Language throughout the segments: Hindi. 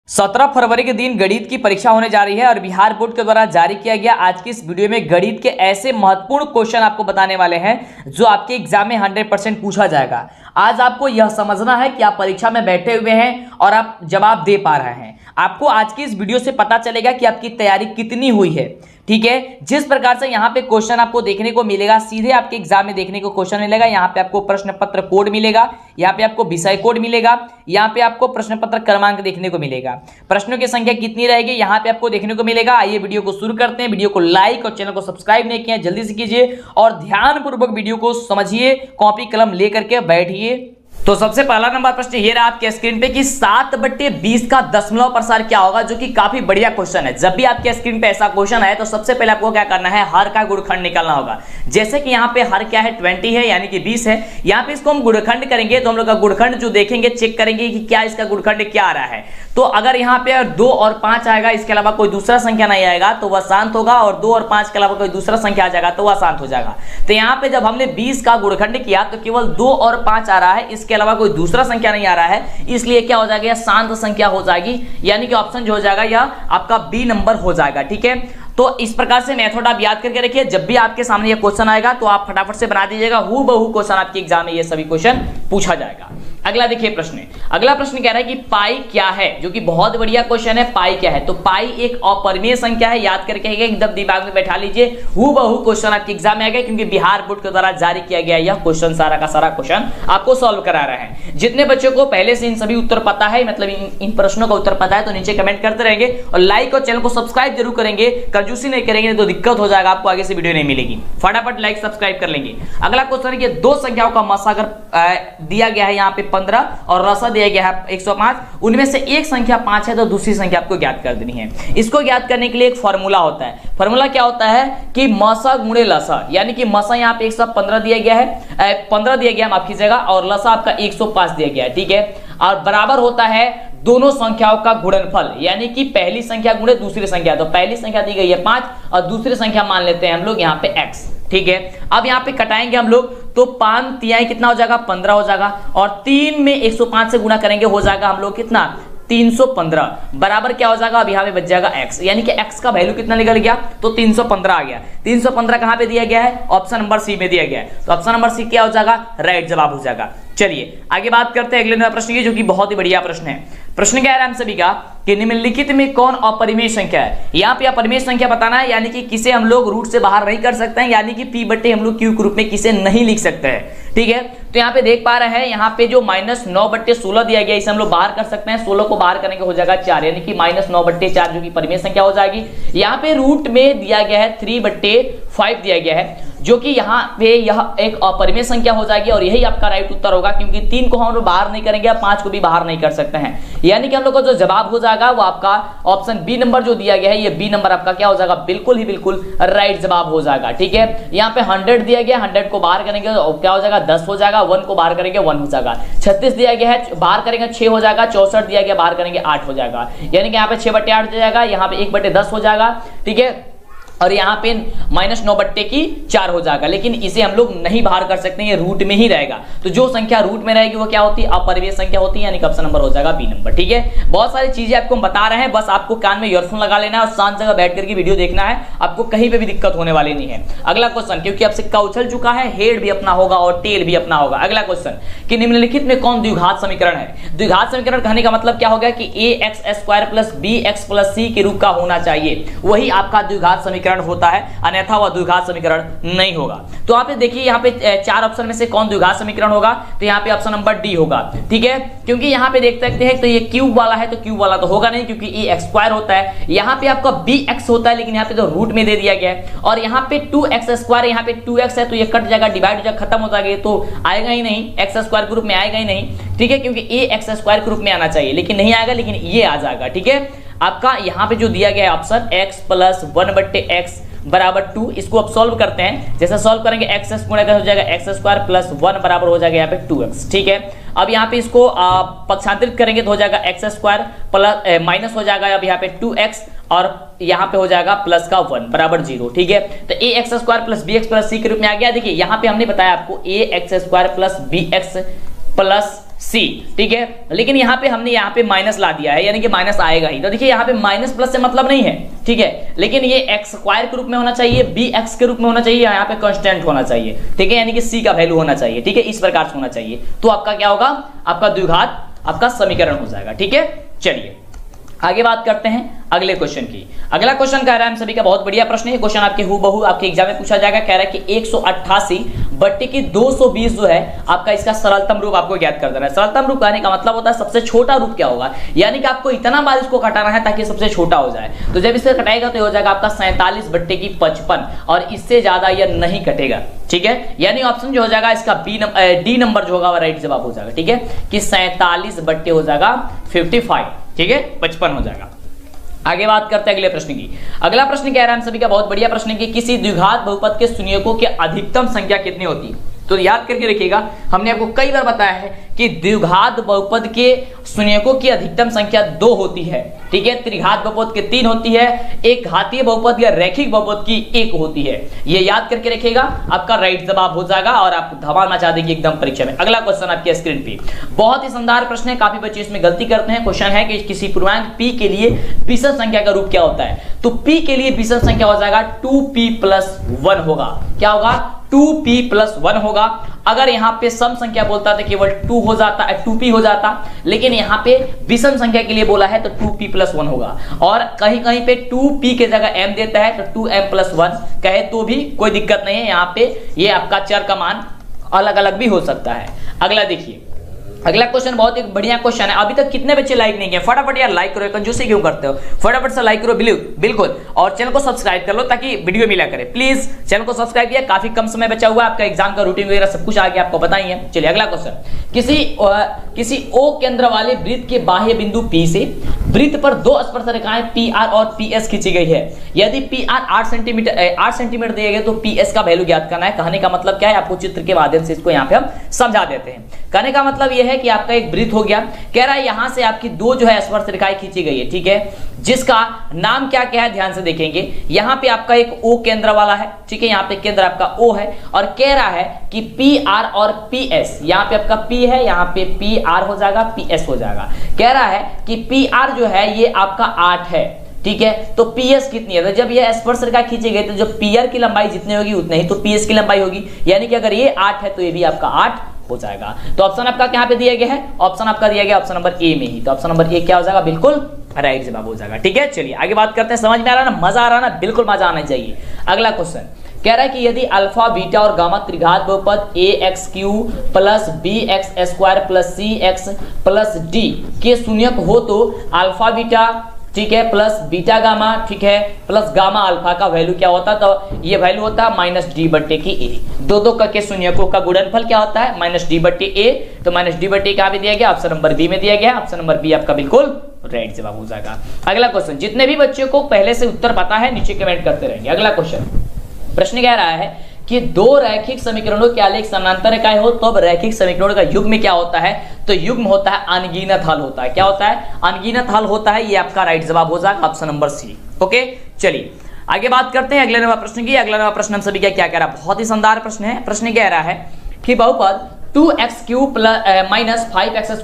17 फरवरी के दिन गणित की परीक्षा होने जा रही है और बिहार बोर्ड के द्वारा जारी किया गया आज की इस वीडियो में गणित के ऐसे महत्वपूर्ण क्वेश्चन आपको बताने वाले हैं जो आपके एग्जाम में 100% पूछा जाएगा। आज आपको यह समझना है कि आप परीक्षा में बैठे हुए हैं और आप जवाब दे पा रहे हैं। आपको आज की इस वीडियो से पता चलेगा कि आपकी तैयारी कितनी हुई है। ठीक है, जिस प्रकार से यहाँ पे क्वेश्चन आपको देखने को मिलेगा, सीधे आपके एग्जाम में देखने को क्वेश्चन मिलेगा। यहाँ पे आपको प्रश्न पत्र कोड मिलेगा, यहाँ पे आपको विषय कोड मिलेगा, यहाँ पे आपको प्रश्न पत्र क्रमांक देखने को मिलेगा। प्रश्नों की संख्या कितनी रहेगी यहाँ पे आपको देखने को मिलेगा। आइए वीडियो को शुरू करते हैं। वीडियो को लाइक और चैनल को सब्सक्राइब नहीं किया जल्दी से कीजिए और ध्यानपूर्वक वीडियो को समझिए, कॉपी कलम लेकर के बैठिए। तो सबसे पहला नंबर प्रश्न ये रहा आपके स्क्रीन पे कि 7/20 का दशमलव प्रसार क्या होगा, जो कि काफी बढ़िया क्वेश्चन है। जब भी आपके स्क्रीन पे ऐसा क्वेश्चन है तो सबसे पहले आपको क्या करना है, हर का गुणखंड निकालना होगा। जैसे कि यहाँ पे हर क्या है, 20 है, यानी कि 20 है। यहाँ पे इसको हम गुणखंड करेंगे तो हम लोग का गुणखंड जो देखेंगे, चेक करेंगे कि क्या इसका गुणखंड क्या आ रहा है। तो अगर यहाँ पे 2 और 5 आएगा, इसके अलावा कोई दूसरा संख्या नहीं आएगा तो वह शांत होगा, और 2 और 5 के अलावा कोई दूसरा संख्या आ जाएगा तो वह शांत हो जाएगा। तो यहाँ पे जब हमने 20 का गुणखंड किया तो केवल 2 और 5 आ रहा है, इसके अलावा कोई दूसरा संख्या नहीं आ रहा है, इसलिए क्या हो जाएगा, शांत संख्या हो जाएगी, यानी कि ऑप्शन जो हो जाएगा यह आपका बी नंबर हो जाएगा। ठीक है, तो इस प्रकार से मेथड आप याद करके रखिए। जब भी आपके सामने ये क्वेश्चन आएगा तो आप फटाफट से बना दीजिएगा, हूबहू क्वेश्चन आपके एग्जाम में ये सभी क्वेश्चन पूछा जाएगा। अगला देखिए प्रश्न, अगला प्रश्न कह रहा है कि पाई क्या है, जो कि बहुत बढ़िया क्वेश्चन है। पाई क्या है, तो पाई एक अपरिमेय संख्या है, याद करके एकदम दिमाग में बैठा लीजिए। हूबहू क्वेश्चन आपके एग्जाम में आएगा, क्योंकि बिहार बोर्ड के द्वारा जारी किया गया यह क्वेश्चन सारा का सारा क्वेश्चन आपको सॉल्व करा रहा है। जितने बच्चों को पहले से इन सभी उत्तर पता है, मतलब इन प्रश्नों का उत्तर पता है, तो नीचे कमेंट करते रहेंगे और लाइक और चैनल को सब्सक्राइब जरूर करेंगे। कंजूसी नहीं करेंगे तो दिक्कत हो जाएगा, आपको आगे से वीडियो नहीं मिलेगी। फटाफट लाइक सब्सक्राइब कर लेंगे। अगला क्वेश्चन है कि दो संख्याओं का मसा अगर दिया गया है यहाँ पे 15 और रसा दिया गया है 105, उनमें से एक संख्या 5 है तो दूसरी संख्या आपको ज्ञात कर देनी है। इसको ज्ञात करने के लिए एक फॉर्मूला होता है। फॉर्मूला क्या होता है कि मसा गुणे लसा, यानी कि मसा यहाँ पे 115 दिया गया है, 15 दिया गया माफ कीजिएगा, और लसा आपका 105 दिया गया है। ठीक है, और बराबर होता है दोनों संख्याओं का गुणनफल, यानी कि पहली संख्या गुणे दूसरी संख्या। तो पहली संख्या दी गई है 5 और दूसरी संख्या मान लेते हैं हम लोग यहाँ पे x। ठीक है, अब यहाँ पे कटाएंगे हम लोग तो 5 तिहाई कितना हो जाएगा, 15 हो जाएगा, और 3 में 105 से गुणा करेंगे हो जाएगा हम लोग कितना, 315, बराबर क्या हो जाएगा, अब यहाँ पे बच जाएगा x, यानी कि x का वैल्यू कितना निकल गया, तो 315 आ गया। 315 कहाँ पे दिया गया है, ऑप्शन नंबर सी में दिया गया है, तो ऑप्शन नंबर सी क्या हो जाएगा, राइट जवाब हो जाएगा। चलिए आगे बात करते हैं अगले प्रश्न की, जो कि बहुत ही बढ़िया प्रश्न है। प्रश्न क्या है हम सभी का कि निम्नलिखित में कौन अपरिमेय संख्या है। यहाँ पे अपरिमेय संख्या बताना है, यानी कि किसे हम लोग रूट से बाहर नहीं कर सकते हैं, यानी कि p बटे हम लोग q के रूप में किसे नहीं लिख सकते हैं। ठीक है, तो यहाँ पे देख पा रहे हैं, यहाँ पे जो -9/16 दिया गया, इसे हम लोग बाहर कर सकते हैं। 16 को बाहर करने के हो जाएगा 4, यानी कि -9/4 जो कि परिमेय संख्या हो जाएगी। यहाँ पे रूट में दिया गया है 3/5 दिया गया है, जो कि यहाँ पे यह एक अपरिमेय संख्या हो जाएगी, और यही आपका राइट उत्तर होगा, क्योंकि 3 को हम लोग बाहर नहीं करेंगे, 5 को भी बाहर नहीं कर सकते हैं, यानी कि हम लोग का जो जवाब हो जाएगा वो आपका ऑप्शन बी नंबर जो दिया गया है, ये बी नंबर आपका क्या हो जाएगा, बिल्कुल ही बिल्कुल राइट जवाब हो जाएगा। ठीक है, यहाँ पे 100 दिया गया, 100 को बाहर करेंगे तो क्या हो जाएगा, 10 हो जाएगा, 1 को बाहर करेंगे 1 हो जाएगा। 36 दिया गया है, बाहर करेंगे 6 हो जाएगा। 64 दिया गया, बाहर करेंगे 8 हो जाएगा, यानी कि यहाँ पे 6/8 दिया जाएगा, यहाँ पे 1/10 हो जाएगा। ठीक है, और यहाँ पे -9/4 हो जाएगा, लेकिन इसे हम लोग नहीं बाहर कर सकते, ये रूट में ही रहेगा। तो जो संख्या रूट में रहेगी वो क्या होती है, अपरिमेय संख्या होती है, यानी कि ऑप्शन नंबर हो जाएगा बी नंबर। ठीक है, बहुत सारी चीजें आपको हम बता रहे हैं, बस आपको कान में ईयरफोन लगा लेना है और शांत जगह बैठ करके वीडियो देखना है, आपको कहीं पे भी दिक्कत होने वाली नहीं है। अगला क्वेश्चन, क्योंकि अब सिक्का उछल चुका है, हेड भी अपना होगा और टेल भी अपना होगा। अगला क्वेश्चन कि निम्नलिखित में कौन द्विघात समीकरण है। द्विघात समीकरण कहने का मतलब क्या हो गया कि ax² + bx + c के रूप का होना चाहिए, वही आपका द्विघात समीकरण होता है, अन्यथा वह द्विघात समीकरण नहीं होगा। तो आप देखिए यहाँ पे 4 ऑप्शन में से कौन द्विघात समीकरण होगा, तो यहाँ पे ऑप्शन नंबर डी होगा। ठीक है, क्योंकि यहाँ पे देख सकते हैं तो ये क्यूब वाला है, तो क्यूब वाला तो होगा नहीं, क्योंकि ये x² होता है। यहाँ पे आपका bx होता है, लेकिन यहाँ पे तो रूट में दे दिया गया है, और यहाँ पे 2x², यहाँ पे 2x है, तो ये कट जाएगा, डिवाइड हो जाएगा, खत्म हो जाएगा, तो आएगा ही नहीं, x² के रूप में आएगा ही नहीं। ठीक है, क्योंकि ये x² के रूप में आना चाहिए, लेकिन नहीं आएगा, लेकिन ये आ जाएगा। ठीक है, आपका यहाँ पे जो दिया गया है ऑप्शन x + 1/x बराबर 2, इसको अब सॉल्व करते हैं। जैसे सॉल्व करेंगे x गुणा हो जाएगा x² + 1 बराबर हो जाएगा यहाँ पे 2x। ठीक है, अब यहाँ पे इसको पक्षांतरित करेंगे तो हो जाएगा x² प्लस माइनस हो जाएगा अब यहाँ पे 2x, और यहाँ पे हो जाएगा प्लस का 1 बराबर 0। ठीक है, तो ax² + bx + c के रूप में आ गया। देखिए यहाँ पे हमने बताया आपको ax² + bx + सी, ठीक है। लेकिन यहाँ पे हमने यहाँ पे माइनस ला दिया है, यानी कि माइनस आएगा ही। तो देखिए यहाँ पे माइनस प्लस से मतलब नहीं है, ठीक है, लेकिन ये एक्स स्क्वायर के रूप में होना चाहिए, बी एक्स के रूप में होना चाहिए, यहाँ पे कांस्टेंट होना चाहिए, ठीक है, यानी कि सी का वैल्यू होना चाहिए, ठीक है, इस प्रकार से होना चाहिए। तो आपका क्या होगा, आपका द्विघात आपका समीकरण हो जाएगा, ठीक है। चलिए आगे बात करते हैं अगले क्वेश्चन की। अगला क्वेश्चन कह रहा है हम सभी का बहुत बढ़िया प्रश्न है, क्वेश्चन आपके हूबहू आपके एग्जाम में पूछा जाएगा। कह रहा है कि 188 बट्टे की 220 जो है आपका, इसका सरलतम रूप आपको ज्ञात कर देना है। सरलतम रूप कहने का मतलब होता है सबसे छोटा रूप क्या होगा, यानी कि आपको इतना बार इसको घटाना है ताकि सबसे छोटा हो जाए। तो जब इसे घटाएगा तो हो जाएगा आपका 47 बट्टे की 55, और इससे ज्यादा यह नहीं घटेगा, ठीक है। यानी ऑप्शन जो हो जाएगा इसका डी नंबर जो होगा राइट जवाब हो जाएगा, ठीक है, कि 47 बट्टे हो जाएगा 55, ठीक है, 55 हो जाएगा। आगे बात करते हैं अगले प्रश्न की। अगला प्रश्न कह रहा है हम सभी का बहुत बढ़िया प्रश्न है कि किसी द्विघात बहुपद के शून्यकों की अधिकतम संख्या कितनी होती है। तो याद करके रखिएगा, हमने आपको कई बार बताया है कि द्विघात बहुपद के शून्यकों की अधिकतम संख्या 2 होती है, ठीक है, त्रिघात बहुपद के 3 होती है, एक घातीय बहुपद या रैखिक बहुपद की 1 होती है। ये याद करके रखिएगा, आपका राइट जवाब हो जाएगा और आप धमाल मचा देंगे एकदम परीक्षा में। अगला क्वेश्चन आपके स्क्रीन पे बहुत ही शानदार प्रश्न है, काफी बच्चे इसमें गलती करते हैं। क्वेश्चन है कि किसी पूर्णांक p के लिए विषम संख्या का रूप क्या होता है। तो p के लिए विषम संख्या हो जाएगा 2p+1 होगा। क्या होगा, 2p+1 होगा। अगर यहाँ पे सम संख्या बोलता तो केवल 2 हो जाता, 2p हो जाता, लेकिन यहाँ पे विषम संख्या के लिए बोला है तो 2p+1 होगा। और कहीं कहीं पे 2p के जगह m देता है तो 2m+1 कहे तो भी कोई दिक्कत नहीं है। यहाँ पे ये आपका चर का मान अलग अलग भी हो सकता है। अगला देखिए, अगला क्वेश्चन बहुत ही बढ़िया क्वेश्चन है। अभी तक कितने बच्चे लाइक नहीं किए, फटाफट यार लाइक करो, कंजूसी क्यों करते हो, फटाफट से लाइक करो बिल्कुल, और चैनल को सब्सक्राइब कर लो ताकि वीडियो मिला करे। प्लीज चैनल को सब्सक्राइब किया, काफी कम समय बचा हुआ है, आपका एग्जाम का रूटीन वगैरह सब कुछ आगे आपको बताइए। चलिए अगला क्वेश्चन, किसी O केंद्र वाले वृत्त के बाह्य बिंदु P से वृत्त पर 2 स्पर्श रेखाएं PR और PS खींची गई है। यदि PR 8 सेंटीमीटर दिए गए तो PS का वैल्यू ज्ञात करना है। कहने का मतलब क्या है, आपको चित्र के माध्यम से इसको यहाँ पे हम समझा देते हैं। कहने का मतलब यह है कि आपका एक वृत्त हो गया, कह रहा है यहां से आपकी 2 जो है स्पर्श रेखाएं खींची गई है, ठीक है, जिसका नाम क्या क्या है ध्यान से देखेंगे। यहां पे आपका एक O केंद्र वाला है, ठीक है, यहाँ पे केंद्र आपका O है, और कह रहा है कि PR और PS, यहाँ पे आपका P है, यहाँ पे PR हो जाएगा, PS हो जाएगा। कह रहा है कि PR जो है ये आपका 8 है, ठीक है, तो PS कितनी है। तो जब ये स्पर्श रेखा खींची गई तो जब PR की लंबाई जितनी होगी उतनी ही तो PS की लंबाई होगी, यानी कि अगर ये 8 है तो ये भी आपका 8 हो जाएगा। तो ऑप्शन आपका यहाँ पे दिया गया है, ऑप्शन आपका दिया गया ऑप्शन नंबर ए में ही, तो ऑप्शन नंबर ए क्या हो जाएगा, बिल्कुल राइट जवाब हो जाएगा, ठीक है। चलिए आगे बात करते हैं, समझ में आ रहा है ना, मजा आ रहा है ना, बिल्कुल मजा आना चाहिए। अगला क्वेश्चन कह रहा है कि यदि अल्फा बीटा और गामा त्रिघात बहुपद ax³ + bx² + cx + d के शून्यक हो तो अल्फा बीटा, ठीक है, प्लस बीटा गामा, ठीक है, प्लस गामा अल्फा का वैल्यू क्या होता है, तो ये वैल्यू होता है -d/a। दो के शून्यकों का गुणनफल क्या होता है, -d/a। तो -d/a कहां पे दिया गया, ऑप्शन नंबर बी में दिया गया, ऑप्शन नंबर बी आपका बिल्कुल राइट जवाब हो जाएगा। अगला क्वेश्चन, जितने भी बच्चों को पहले से उत्तर पता है नीचे कमेंट करते रहेंगे। अगला क्वेश्चन, प्रश्न कह रहा है कि 2 रैखिक समीकरणों के आलेख समानांतर रेखाएं हो तब रैखिक समीकरणों का युग्म क्या होता है। तो युग्म होता है अनगिनत हल होता है। क्या होता है, अनगिनत हल होता है। ये आपका राइट जवाब हो जाएगा, ऑप्शन नंबर सी। ओके, चलिए आगे बात करते हैं अगले नंबर प्रश्न की। अगला नंबर प्रश्न हम सभी क्या कह रहा है, बहुत ही शानदार प्रश्न है। प्रश्न कह रहा है कि बहुपद 2x³ - 5x² -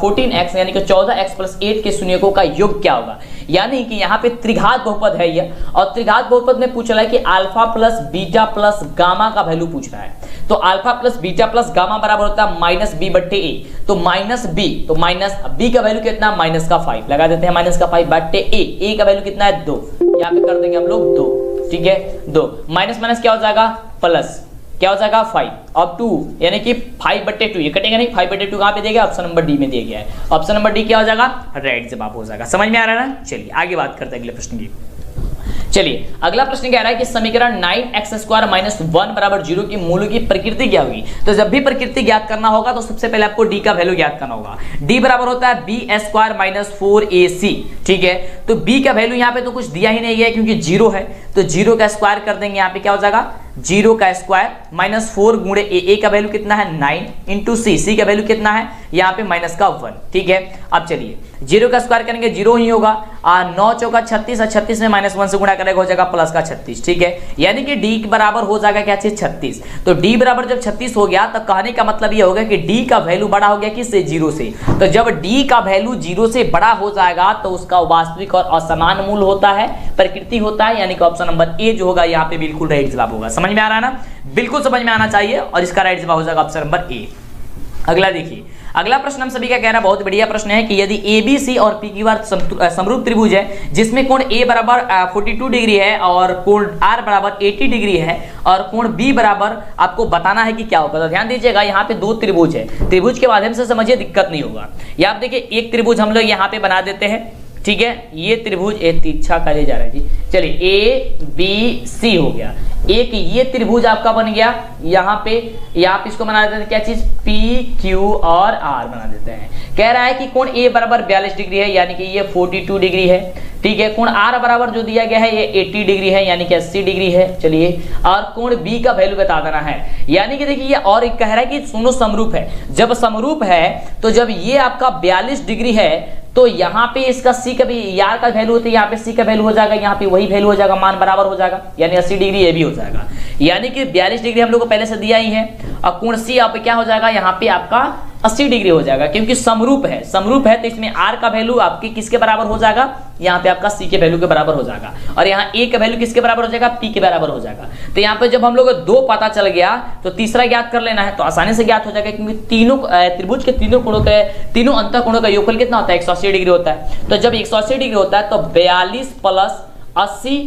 14x यानी कि 14x + 8 के शून्यकों का योग क्या होगा। यानी कि यहाँ पे त्रिघात बहुपद है ये, और त्रिघात बहुपद में पूछ रहा है कि alpha plus beta plus gamma का वैल्यू पूछ रहा है। तो alpha plus beta plus gamma बराबर होता है -b/a। तो -b, तो -b का वैल्यू कितना, -5 लगा देते हैं, -5/a। a का वैल्यू कितना है, 2, यहाँ पे कर देंगे हम लोग 2, ठीक है, 2 माइनस क्या हो जाएगा, प्लस क्या हो जाएगा 5 और 2 यानी कि 5/2। ये कटेगा नहीं, 5/2 कहां पे दिया गया, ऑप्शन नंबर डी में दिया गया है। ऑप्शन नंबर डी क्या हो जाएगा, राइट जवाब हो जाएगा। समझ में आ रहा है ना। चलिए आगे बात करते हैं अगले प्रश्न की। चलिए अगला प्रश्न कह रहा है कि समीकरण 9x² - 1 = 0 की मूलों की प्रकृति क्या होगी। तो जब भी प्रकृति ज्ञात करना होगा तो सबसे पहले आपको d का वैल्यू ज्ञात करना होगा। d बराबर होता है b² - 4ac, ठीक है। तो b का वैल्यू यहाँ पे तो कुछ दिया ही नहीं गया क्योंकि 0 है, तो 0 का स्क्वायर कर देंगे, यहाँ पे क्या हो जाएगा 0 का स्क्वायर माइनस 4 गुणे a का वैल्यू कितना है 9 इंटू c का वैल्यू कितना है यहाँ पे माइनस का 1। ठीक है, अब चलिए 0 का स्क्वायर करेंगे 0 ही होगा, 9 चौका 36 और 36 में माइनस 1 से गुणा करेगा हो जाएगा प्लस का 36। ठीक है, यानी कि d बराबर हो जाएगा क्या चीज 36। तो d बराबर जब 36 हो गया तो कहने का मतलब ये होगा कि d का वैल्यू बड़ा हो गया किससे 0 से। तो जब d का वैल्यू 0 से बड़ा हो जाएगा तो उसका वास्तविक और असमान मूल होता है, प्रकृति होता है, यानी कि ऑप्शन नंबर ए जो होगा यहाँ पे बिल्कुल राइट जवाब होगा। समझ में आ रहा है ना, बिल्कुल समझ में आना चाहिए और इसका राइट जवाब हो जाएगा ऑप्शन नंबर ए। अगला देखिए, अगला प्रश्न हम सभी का कह रहा है बहुत बढ़िया प्रश्न है कि यदि ABC और PQR समरूप त्रिभुज है जिसमें कोण A बराबर 42 डिग्री है और कोण R बराबर 80 डिग्री है और कोण B बराबर आपको बताना है कि क्या होगा। तो ध्यान दीजिएगा यहाँ पे दो त्रिभुज है, त्रिभुज के माध्यम से समझिए दिक्कत नहीं होगा। या आप देखिए एक त्रिभुज हम लोग यहाँ पे बना देते हैं, ठीक है, ये त्रिभुज तिरछा करे जा रहा है जी, चलिए ABC हो गया। एक ये त्रिभुज आपका बन गया यहाँ पे, यहाँ पे इसको बना देते हैं क्या चीज PQ और R बना देते हैं। कह रहा है कि कोण A बराबर 42 डिग्री है यानी कि ये 42 डिग्री है। ठीक है, कोण R बराबर जो दिया गया है ये 80 डिग्री है यानी कि 80 डिग्री है। चलिए, और कोण B का वैल्यू बता देना है, यानी कि देखिए ये और एक कह रहा है कि दोनों समरूप है। जब समरूप है तो जब ये आपका 42 डिग्री है तो यहाँ पे इसका C का भी यार का वैल्यू होता है, यहाँ पे C का वैल्यू हो जाएगा, यहाँ पे वही वैल्यू हो जाएगा, मान बराबर हो जाएगा, यानी 80 डिग्री ये भी हो जाएगा। यानी कि 42 डिग्री हम लोग को पहले से दिया ही है और कोण C यहाँ पे क्या हो जाएगा, यहाँ पे आपका 80 डिग्री हो जाएगा क्योंकि समरूप है। समरूप है तो इसमें R का वैल्यू आपकी किसके बराबर हो जाएगा, यहाँ पे आपका C के वैल्यू के बराबर हो जाएगा और यहाँ A का वैल्यू किसके बराबर हो जाएगा, P के बराबर हो जाएगा। तो यहाँ पे जब हम लोग को दो पता चल गया तो तीसरा ज्ञात कर लेना है, तो आसानी से ज्ञात हो जाएगा क्योंकि तीनों त्रिभुज के तीनों कोणों के तीनों अंतःकोणों का योगफल कितना होता है 180 डिग्री होता है। तो जब 180 डिग्री होता है तो 42 प्लस 80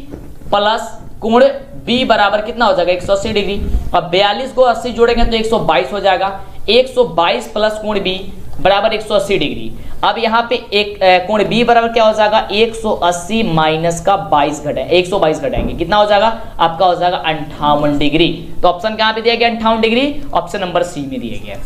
प्लस कोण B बराबर कितना हो जाएगा 180 डिग्री। अब 42 को 80 जोड़ेंगे तो 122 हो जाएगा, 122 प्लस कोण B बराबर 180 डिग्री। अब यहाँ पे एक कोण B बराबर क्या हो जाएगा 180 माइनस का 22 घटाएंगे, 122 घटाएंगे, कितना हो जाएगा आपका हो जाएगा 58 डिग्री। तो ऑप्शन कहाँ पे दिया गया 58 डिग्री, ऑप्शन नंबर सी में दिया गया।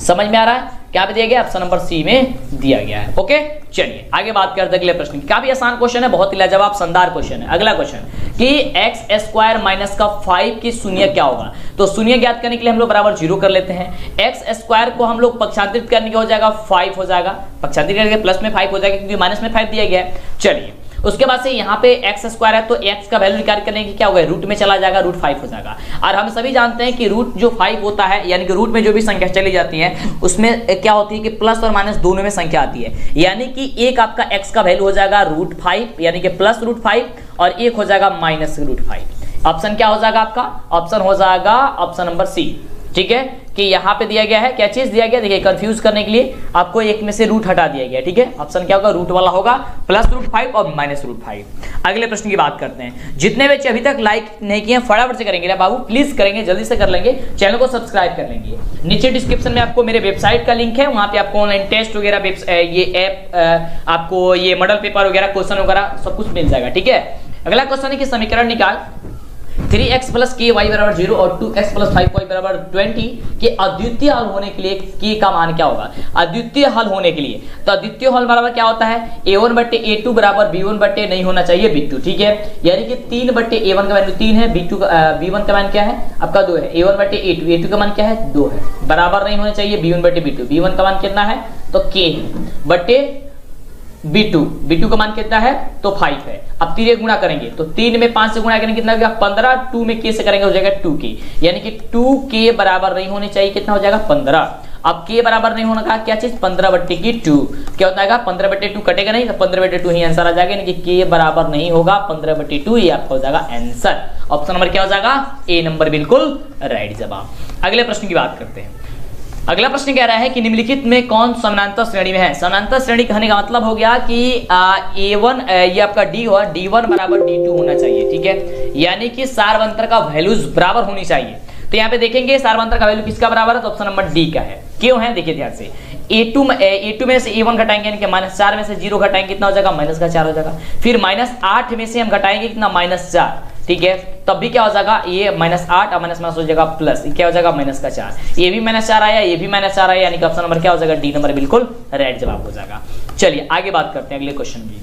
समझ में आ रहा है, क्या पे दिया गया ऑप्शन नंबर सी में दिया गया है। ओके, चलिए आगे बात करते हैं अगले प्रश्न की। काफी आसान क्वेश्चन है, बहुत ही लाजवाब शानदार क्वेश्चन है। अगला क्वेश्चन कि एक्स स्क्वायर माइनस का 5 की शून्य क्या होगा। तो शून्य ज्ञात करने के लिए हम लोग बराबर 0 कर लेते हैं। एक्स स्क्वायर को हम लोग पक्षांतरित करने के हो जाएगा 5 हो जाएगा, पक्षांतरित करके प्लस में 5 हो जाएगा क्योंकि माइनस में 5 दिया गया है। चलिए उसके बाद से यहाँ पे एक्स स्क्वायर है तो एक्स का वैल्यू निकाल करने की क्या होगा रूट में चला जाएगा, रूट 5 हो जाएगा। और हम सभी जानते हैं कि रूट जो 5 होता है यानी कि रूट में जो भी संख्या चली जाती है उसमें क्या होती है कि प्लस और माइनस दोनों में संख्या आती है। यानी कि एक आपका एक्स का वैल्यू हो जाएगा रूट 5 यानी कि प्लस रूट 5 और एक हो जाएगा माइनस रूट 5। ऑप्शन क्या हो जाएगा आपका, ऑप्शन हो जाएगा ऑप्शन नंबर सी। ठीक है, कि यहाँ पे दिया गया है क्या चीज दिया गया, देखिए कंफ्यूज करने के लिए आपको एक में से रूट हटा दिया गया। ठीक है, ऑप्शन क्या होगा रूट वाला होगा, प्लस रूट 5 और माइनस रूट 5। अगले प्रश्न की बात करते हैं। जितने बच्चे अभी तक लाइक नहीं किए फटाफट से करेंगे बाबू, प्लीज करेंगे, जल्दी से कर लेंगे, चैनल को सब्सक्राइब कर लेंगे। नीचे डिस्क्रिप्शन में आपको मेरे वेबसाइट का लिंक है, वहां पे आपको ऑनलाइन टेस्ट वगैरह ये ऐप आपको ये मॉडल पेपर वगैरह क्वेश्चन वगैरह सब कुछ मिल जाएगा। ठीक है, अगला क्वेश्चन है कि समीकरण निकाल 3x प्लस के वाई बराबर 0 और 2x प्लस 5y बराबर 20 के अद्वितीय हल होने के लिए के का मान क्या होगा। अद्वितीय हल होने के लिए तो अद्वितीय हल बराबर क्या होता है a1 बट्टे a2 बराबर b1 बट्टे नहीं होना चाहिए b2। ठीक है, यानी कि 3 बट्टे a1 का वैल्यू 3 है, b1 का मान क्या है आपका 2 है, a1 बट्टे a2 का मान क्या है 2 है, बराबर नहीं होना चाहिए b1 बट्टे b2। b1 का मान कितना है तो k बट्टे b2 का मान कितना है तो 5 है। अब 3 गुणा करेंगे तो 3 में 5 से गुणा करेंगे कितना हो जाएगा 15, 2 में k से करेंगे हो जाएगा 2k, यानी कि 2k बराबर नहीं होने चाहिए, कितना हो जाएगा 15। अब k बराबर नहीं होना का क्या चीज 15 बट्टे की 2 क्या होता है 15 बट्टे 2 कटेगा नहीं तो 15 बट्टे 2 ही आंसर आ जाएगा, यानी कि k बराबर नहीं होगा 15 बट्टे 2 ये आपका हो जाएगा आंसर। ऑप्शन नंबर क्या हो जाएगा ए नंबर बिल्कुल राइट जवाब। अगले प्रश्न की बात करते हैं। अगला प्रश्न कह रहा है कि निम्नलिखित में कौन समानांतर श्रेणी में है। समानांतर श्रेणी कहने का मतलब हो गया कि A1 ये आपका D हो D1 बराबर D2 होना चाहिए। ठीक है, यानी कि सार्वंतर का वैल्यूज बराबर होनी चाहिए। तो यहाँ पे देखेंगे सार्वंतर का वैल्यू किसका बराबर है तो ऑप्शन नंबर डी का है। क्यों है देखिए ध्यान से, A2 में से A1 घटाएंगे यानी कि -4 में से 0 घटाएंगे कितना हो जाएगा -4 हो जाएगा, फिर -8 में से हम घटाएंगे कितना -4। ठीक है, तब भी क्या हो जाएगा ये -8 और माइनस हो जाएगा प्लस, क्या हो जाएगा -4, ये भी -4 आया, ये भी -4 आया, यानी कि ऑप्शन नंबर क्या हो जाएगा डी नंबर बिल्कुल राइट जवाब हो जाएगा। चलिए आगे बात करते हैं अगले क्वेश्चन की।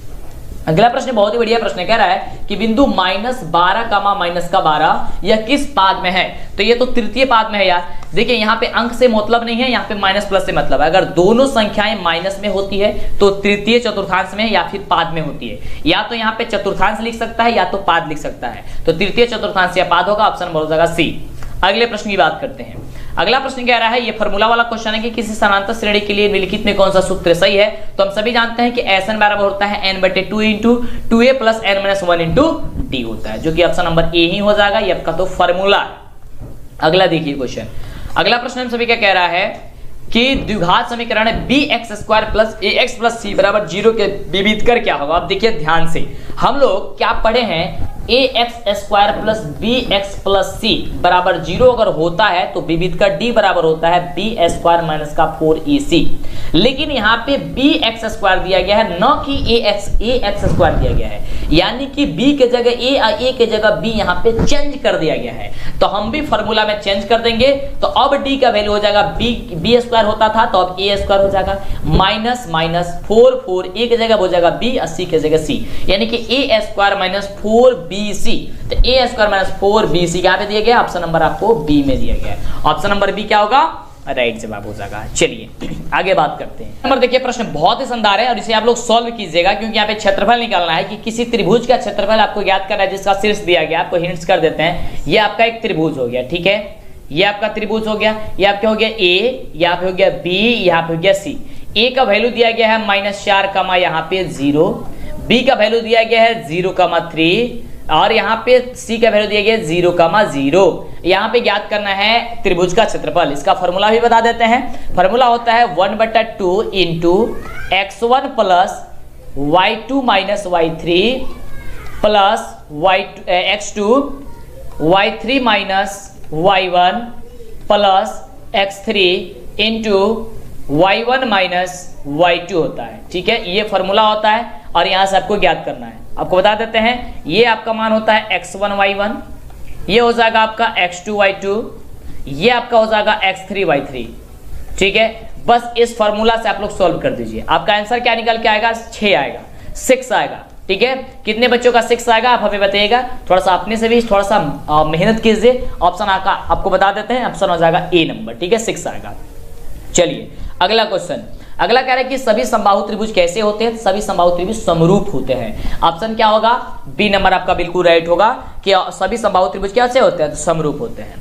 अगला प्रश्न बहुत ही बढ़िया प्रश्न कह रहा है कि बिंदु -12 कामा -12 यह किस पाद में है। तो ये तो तृतीय पाद में है यार। देखिए यहाँ पे अंक से मतलब नहीं है, यहाँ पे माइनस प्लस से मतलब है। अगर दोनों संख्याएं माइनस में होती है तो तृतीय चतुर्थांश में या फिर पाद में होती है। या तो यहाँ पे चतुर्थांश लिख सकता है या तो पाद लिख सकता है। तो तृतीय चतुर्थांश या पाद होगा, ऑप्शन हो जाएगा सी। अगले प्रश्न की बात करते हैं। अगला प्रश्न कह रहा है, ये फॉर्मूला वाला क्वेश्चन है कि किसी समानांतर श्रेणी के लिए निम्नलिखित में कौन सा सूत्र सही है। तो हम सभी जानते हैं कि Sn बराबर होता है n/2 into 2a plus n-1 into d होता है, जो कि ऑप्शन नंबर ए ही हो जाएगा। ये आपका तो फॉर्मूला है। अगला देखिए क्वेश्चन। अगला प्रश्न हम सभी क्या कह रहा है कि द्विघात समीकरण bx² plus ax plus c बराबर 0 के विविध कर क्या होगा। अब देखिए ध्यान से, हम लोग क्या पढ़े हैं, ax² plus bx plus c बराबर 0 अगर होता है तो विविध का d बराबर होता है b² माइनस का 4ac। लेकिन यहाँ पे bx² दिया गया है, न कि ax² दिया गया है, यानी कि b के जगह a के जगह b यहाँ पे चेंज कर दिया गया है। तो हम भी फॉर्मूला में चेंज कर देंगे। तो अब d का वैल्यू हो जाएगा b² होता था तो अब a² हो जाएगा माइनस माइनस 4 a के जगह हो जाएगा b और c के जगह c, यानी कि a² माइनस 4bc। तो a² माइनस 4bc यहाँ पे दिया गया, ऑप्शन नंबर आपको बी में दिया गया है। ऑप्शन नंबर बी क्या होगा, राइट जवाब हो जाएगा। चलिए आगे बात करते हैं। नंबर देखिए, प्रश्न बहुत ही शानदार है और इसे आप लोग सॉल्व कीजिएगा, क्योंकि यहाँ पे क्षेत्रफल निकालना है कि किसी त्रिभुज का क्षेत्रफल आपको ज्ञात करना है जिसका शीर्ष दिया गया। आपको हिंट्स कर देते हैं। ये आपका एक त्रिभुज हो गया, ठीक है, ये आपका त्रिभुज हो गया। ये आपका हो गया ए, यहाँ पे हो गया बी, यहाँ पे हो गया सी। ए का वैल्यू दिया गया है -4 कमा यहाँ पे 0, बी का वैल्यू दिया गया है 0,3 और यहाँ पे सी का वैल्यू दिया गया है 0,0। यहाँ पे ज्ञात करना है त्रिभुज का क्षेत्रफल। इसका फॉर्मूला भी बता देते हैं। फॉर्मूला होता है 1/2 into x1 plus y2 minus y3 plus x2 y3 minus y1 plus x3 into y1 minus y2 होता है, ठीक है। ये फॉर्मूला होता है और यहाँ से आपको ज्ञात करना है। आपको बता देते हैं, ये आपका मान होता है x1 y1, ये हो जाएगा आपका x2 y2, ये आपका हो जाएगा x3 y3, ठीक है। बस इस फॉर्मूला से आप लोग सॉल्व कर दीजिए। आपका आंसर क्या निकल के आएगा, 6 आएगा, 6 आएगा, ठीक है। कितने बच्चों का 6 आएगा आप हमें बताइएगा। थोड़ा सा अपने से भी थोड़ा सा मेहनत कीजिए। ऑप्शन आपको बता देते हैं, ऑप्शन हो जाएगा ए नंबर, ठीक है, 6 आएगा। चलिए अगला क्वेश्चन। अगला कह रहा है कि सभी समबाहु त्रिभुज कैसे होते हैं। सभी समबाहु त्रिभुज समरूप होते हैं। ऑप्शन क्या होगा, बी नंबर आपका बिल्कुल राइट होगा कि सभी समबाहु त्रिभुज कैसे होते हैं, तो समरूप होते हैं।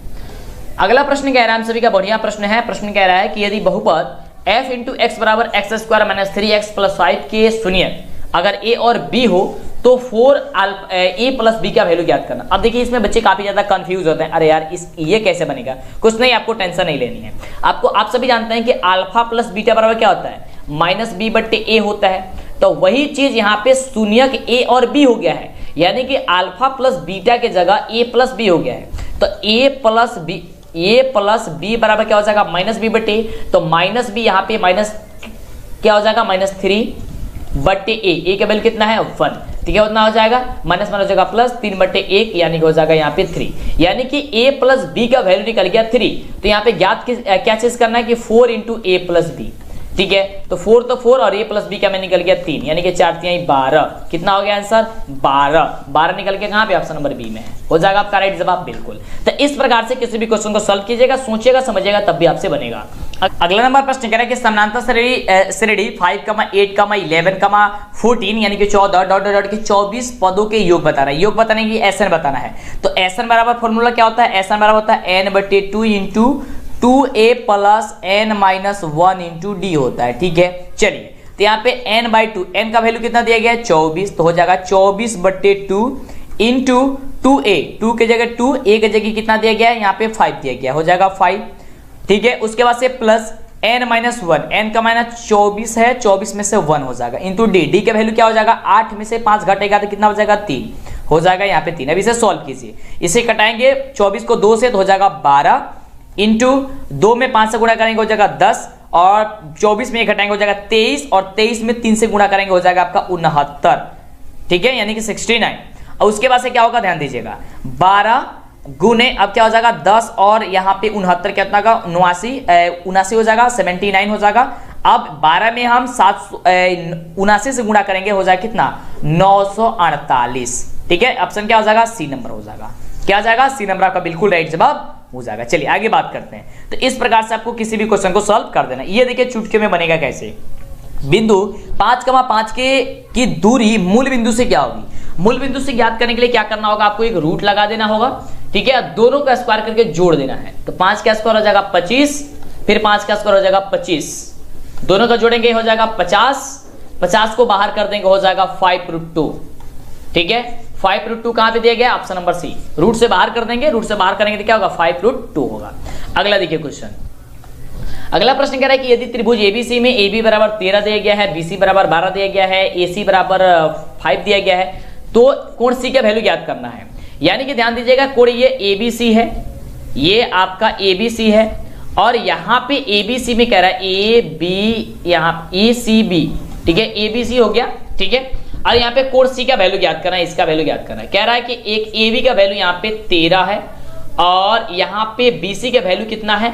अगला प्रश्न कह रहा है, हम सभी का बढ़िया प्रश्न है। प्रश्न कह रहा है कि यदि बहुपद f इंटू एक्स बराबर x² माइनस 3x प्लस 5 के शून्य अगर a और b हो तो 4a प्लस b का वैल्यू ज्ञात करना। अब देखिए इसमें बच्चे काफी ज्यादा कंफ्यूज होते हैं, अरे यार ये कैसे बनेगा। कुछ नहीं, आपको टेंशन नहीं लेनी है। आप सभी जानते हैं कि अल्फा प्लस बीटा बराबर क्या होता है, -b/a होता है। तो वही चीज यहाँ पे शून्यक a और b हो गया है, यानी कि अल्फा प्लस बीटा के जगह a प्लस b हो गया है। तो a प्लस b बराबर क्या हो जाएगा, -b/a। तो -b यहाँ पे माइनस क्या हो जाएगा, -3/a। का वैल्यू कितना है, 1, ठीक है। उतना हो जाएगा माइनस हो जाएगा प्लस 3/1, यानी कि हो जाएगा यहाँ पे 3, यानी कि a प्लस b का वैल्यू निकल गया 3। तो यहाँ पे ज्ञात क्या चीज करना है कि 4 इंटू a प्लस b, ठीक है। तो 4 तो 4 और a प्लस b का में निकल गया 3, यानी कि 4 3 12। कितना हो गया आंसर, 12 निकल के कहाँ पे, ऑप्शन नंबर बी में है। हो जाएगा आपका राइट जवाब बिल्कुल। तो इस प्रकार से किसी भी क्वेश्चन को सॉल्व कीजिएगा, सोचिएगा समझिएगा, तब भी आपसे बनेगा। अगला नंबर प्रश्न कह रहा है कि समानांतर श्रेणी 5, 8, 11, 14 यानी कि 14 डॉट के 24 पदों के योग बताना है। योग बताने की एसएन बताना है। तो एसएन बराबर फॉर्मूला क्या होता है, एसएन बराबर होता है n/2 into 2a plus n-1 into D होता है, ठीक है। चलिए तो यहाँ पे n/2, n का वैल्यू कितना दिया गया है, 24। तो हो जाएगा 24/2 इंटू 2a, 2 के जगह 2, a के जगह कितना दिया गया है, यहाँ पे 5 दिया गया, हो जाएगा 5, ठीक है। उसके बाद से प्लस n-1, n का माइनस 24 है, 24 में से 1 हो जाएगा इंटू डी, डी का वैल्यू क्या हो जाएगा, 8 में से 5 घटेगा तो कितना हो जाएगा, 3 हो जाएगा यहाँ पे 3। अब इसे सॉल्व कीजिए, इसे कटाएंगे 24 को 2 से तो हो जाएगा 12 इंटू 2 में 5 से गुणा करेंगे हो जाएगा 10 और 24 में घटाएंगे हो जाएगा 23 और 23 में 3 से गुणा करेंगे हो जाएगा आपका 69, ठीक है, यानी कि 69। और उसके बाद से क्या होगा, ध्यान दीजिएगा, 12 गुने अब क्या हो जाएगा 10 और यहाँ पे 69 कितना का 79 हो जाएगा, 79 हो जाएगा। अब 12 में हम 779 से गुणा करेंगे, हो जाएगा कितना 948। ठीक है, ऑप्शन क्या हो जाएगा, सी नंबर हो जाएगा। क्या आ जाएगा, सी नंबर आपका बिल्कुल राइट जवाब हो जाएगा। चलिए आगे बात करते हैं। तो इस प्रकार से आपको किसी भी क्वेश्चन को सॉल्व कर देना। ये देखिए चुटकी में बनेगा कैसे, बिंदु 5,5 की दूरी मूल बिंदु से क्या होगी। मूल बिंदु से ज्ञात करने के लिए क्या करना होगा, आपको एक रूट लगा देना होगा। ठीक है, दोनों का स्क्वायर करके जोड़ देना है। तो 5 का स्क्वायर हो जाएगा 25, फिर 5 का स्क्वायर हो जाएगा 25, दोनों का जोड़ेंगे हो जाएगा 50, 50 को बाहर कर देंगे हो जाएगा 5√2। ठीक है, 5√2 कहां पे दिया गया, ऑप्शन नंबर सी। रूट से बाहर कर देंगे, रूट से बाहर करेंगे तो क्या होगा 5√2 होगा। अगला देखिए क्वेश्चन, अगला प्रश्न कह रहा है कि यदि त्रिभुज एबीसी में AB बराबर 13 दिया गया है, BC बराबर 12 दिया गया है, AC बराबर 5 दिया गया है, तो कोण C का वैल्यू ज्ञात करना है। यानी कि ध्यान दीजिएगा, कोण ये ABC है, ये आपका ABC है, और यहां पे ABC में कह रहा है AB, यहां ACB। ठीक है, ABC हो गया। ठीक है, और यहाँ पे कोण C का वैल्यू ज्ञात करना है, इसका वैल्यू ज्ञात करना है। कह रहा है कि एक AB का वैल्यू यहाँ पे 13 है, और यहाँ पे BC का वैल्यू कितना है,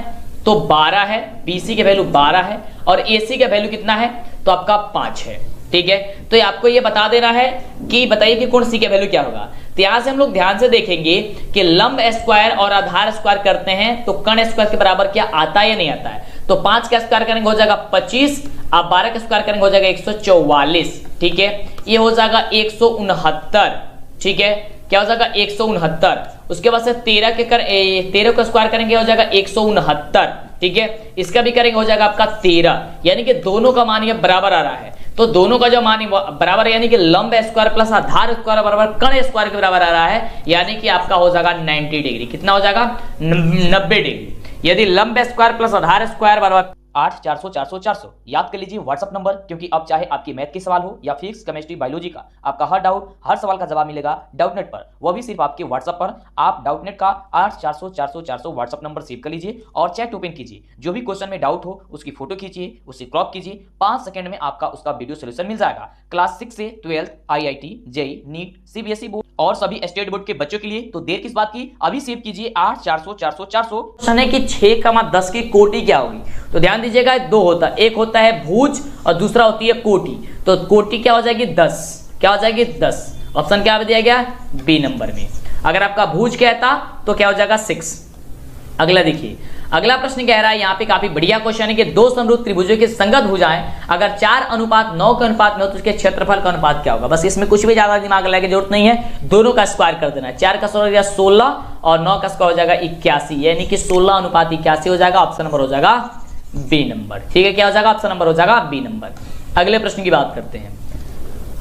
तो 12 है। BC का वैल्यू 12 है, और AC का वैल्यू कितना है, तो आपका 5 है। ठीक है, तो आपको ये बता देना है कि बताइए कि कोण C का वैल्यू क्या होगा। तो यहां से हम लोग ध्यान से देखेंगे कि लंब स्क्वायर और आधार स्क्वायर करते हैं तो कर्ण स्क्वायर के बराबर क्या आता है या नहीं आता है। तो 5 का स्क्वायर करेंगे हो जाएगा 25, आप 12 का स्क्वायर करेंगे हो जाएगा 144। ठीक है, ये हो जाएगा 169। ठीक है, क्या हो जाएगा 169। उसके बाद से 13 का स्क्वायर करेंगे हो जाएगा 169। ठीक है, इसका भी करेंगे हो जाएगा आपका 13, यानी कि दोनों का मान ये बराबर आ रहा है। तो दोनों का जो मान बराबर, यानी कि लंब स्क्वायर प्लस आधार स्क्वायर बराबर कर्ण स्क्वायर के बराबर आ रहा है, यानी कि आपका हो जाएगा 90 डिग्री। कितना हो जाएगा 90 डिग्री। यदि लंब स्क्वायर प्लस आधार स्क्वायर बराबर 8 400 400 400 याद कर लीजिए व्हाट्सअप नंबर, क्योंकि अब चाहे आपकी मैथ के सवाल हो या फिजिक्स केमिस्ट्री बायोलॉजी का, आपका हर डाउट हर सवाल का जवाब मिलेगा डाउटनेट पर, वो भी सिर्फ आपके व्हाट्सअप पर। आप डाउटनेट का 8 400 400 400 व्हाट्सअप नंबर सेव कर लीजिए और चैट ओपन कीजिए। जो भी क्वेश्चन में डाउट हो उसकी फोटो खींचिए, उसे क्रॉप कीजिए, 5 सेकंड में आपका उसका वीडियो सोल्यूशन मिल जाएगा। क्लास 6 से 12th IIT JEE NEET CBSE board और सभी स्टेट बोर्ड के बच्चों के लिए। तो देर किस बात की, अभी सेव कीजिए 8 400 400 400। क्वेश्चन है कि 6,10 की कोटि क्या होगी। तो ध्यान दीजिएगा, दो होता है, एक होता है भुज और दूसरा होती है कोटि। तो कोटि क्या हो जाएगी 10, क्या हो जाएगी 10। ऑप्शन क्या दिया गया, बी नंबर में। अगर आपका भुज कहता तो क्या हो जाएगा 6। अगला देखिए, अगला प्रश्न कह रहा है, यहाँ पे काफी बढ़िया क्वेश्चन है कि दो समरूप त्रिभुजों की संगत भुजाएं अगर 4:9 के अनुपात में हो तो उसके क्षेत्रफल का अनुपात क्या होगा। बस इसमें कुछ भी ज्यादा दिमाग लगाने की जरूरत नहीं है, दोनों का स्क्वायर कर देना है। 4 का स्क्वायर हो जाएगा 16 और 9 का स्क्वायर हो जाएगा 81, यानी कि 16:81 हो जाएगा। ऑप्शन नंबर हो जाएगा बी नंबर। ठीक है, क्या हो जाएगा, ऑप्शन नंबर हो जाएगा बी नंबर। अगले प्रश्न की बात करते हैं।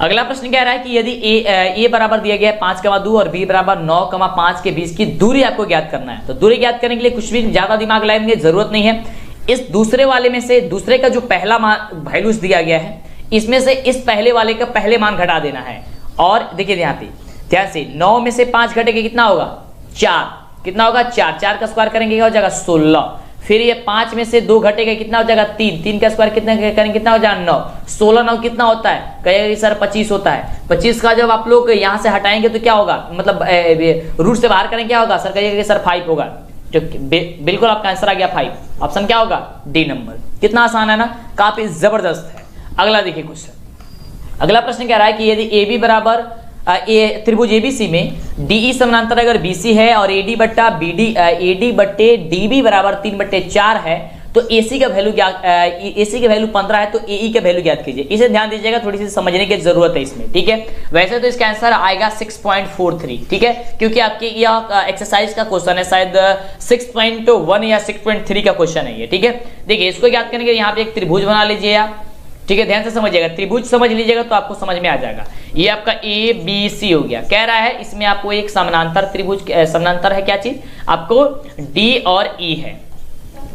अगला प्रश्न कह रहा है कि यदि ए बराबर दिया गया है 5,2 और बी बराबर 9,5 के बीच की दूरी आपको ज्ञात करना है। तो दूरी ज्ञात करने के लिए कुछ भी ज्यादा दिमाग लगाने की जरूरत नहीं है। इस दूसरे वाले में से दूसरे का जो पहला मान वैल्यूज दिया गया है, इसमें से इस पहले वाले का पहले मान घटा देना है। और देखिए ध्यान से 9 में से 5 घटेगा कितना होगा 4, कितना होगा 4, 4 का स्क्वायर करेंगे क्या हो जाएगा 16। फिर ये 5 में से 2 घटेगा कितना हो जाएगा 3, 3 का स्क्वायर कितना करेंगे कितना हो जाएगा 9, 16 9 कितना होता है, कहेगा सर 25 होता है। 25 का जब आप लोग यहाँ से हटाएंगे तो क्या होगा, मतलब रूट से बाहर करेंगे क्या होगा, सर कहिएगा सर 5 होगा। जो बिल्कुल आपका आंसर आ गया 5। ऑप्शन क्या होगा डी नंबर। कितना आसान है ना, काफी जबरदस्त है। अगला देखिए क्वेश्चन। अगला प्रश्न कह रहा है कि यदि ए बी बराबर त्रिभुज एबीसी में डीई समानांतर अगर बीसी है और एडी बट्टा बीडी एडी बट्टे डीबी बराबर 3/4 है तो एसी का वैल्यू एसी का वैल्यू 15 है तो एई का वैल्यू ज्ञात कीजिए। इसे ध्यान दीजिएगा, थोड़ी सी समझने की जरूरत है इसमें। ठीक है, वैसे तो इसका आंसर आएगा 6.43। ठीक है, क्योंकि आपके यह एक्सरसाइज का क्वेश्चन है, शायद 6.1 या 6.3 का क्वेश्चन है ये। ठीक है, देखिए इसको ज्ञात करने के लिए यहाँ पे एक त्रिभुज बना लीजिए आप। ठीक है, ध्यान से समझिएगा, त्रिभुज समझ लीजिएगा तो आपको समझ में आ जाएगा। ये आपका ए बी सी हो गया। कह रहा है इसमें आपको एक समानांतर त्रिभुज, समानांतर है क्या चीज, आपको डी और ई है।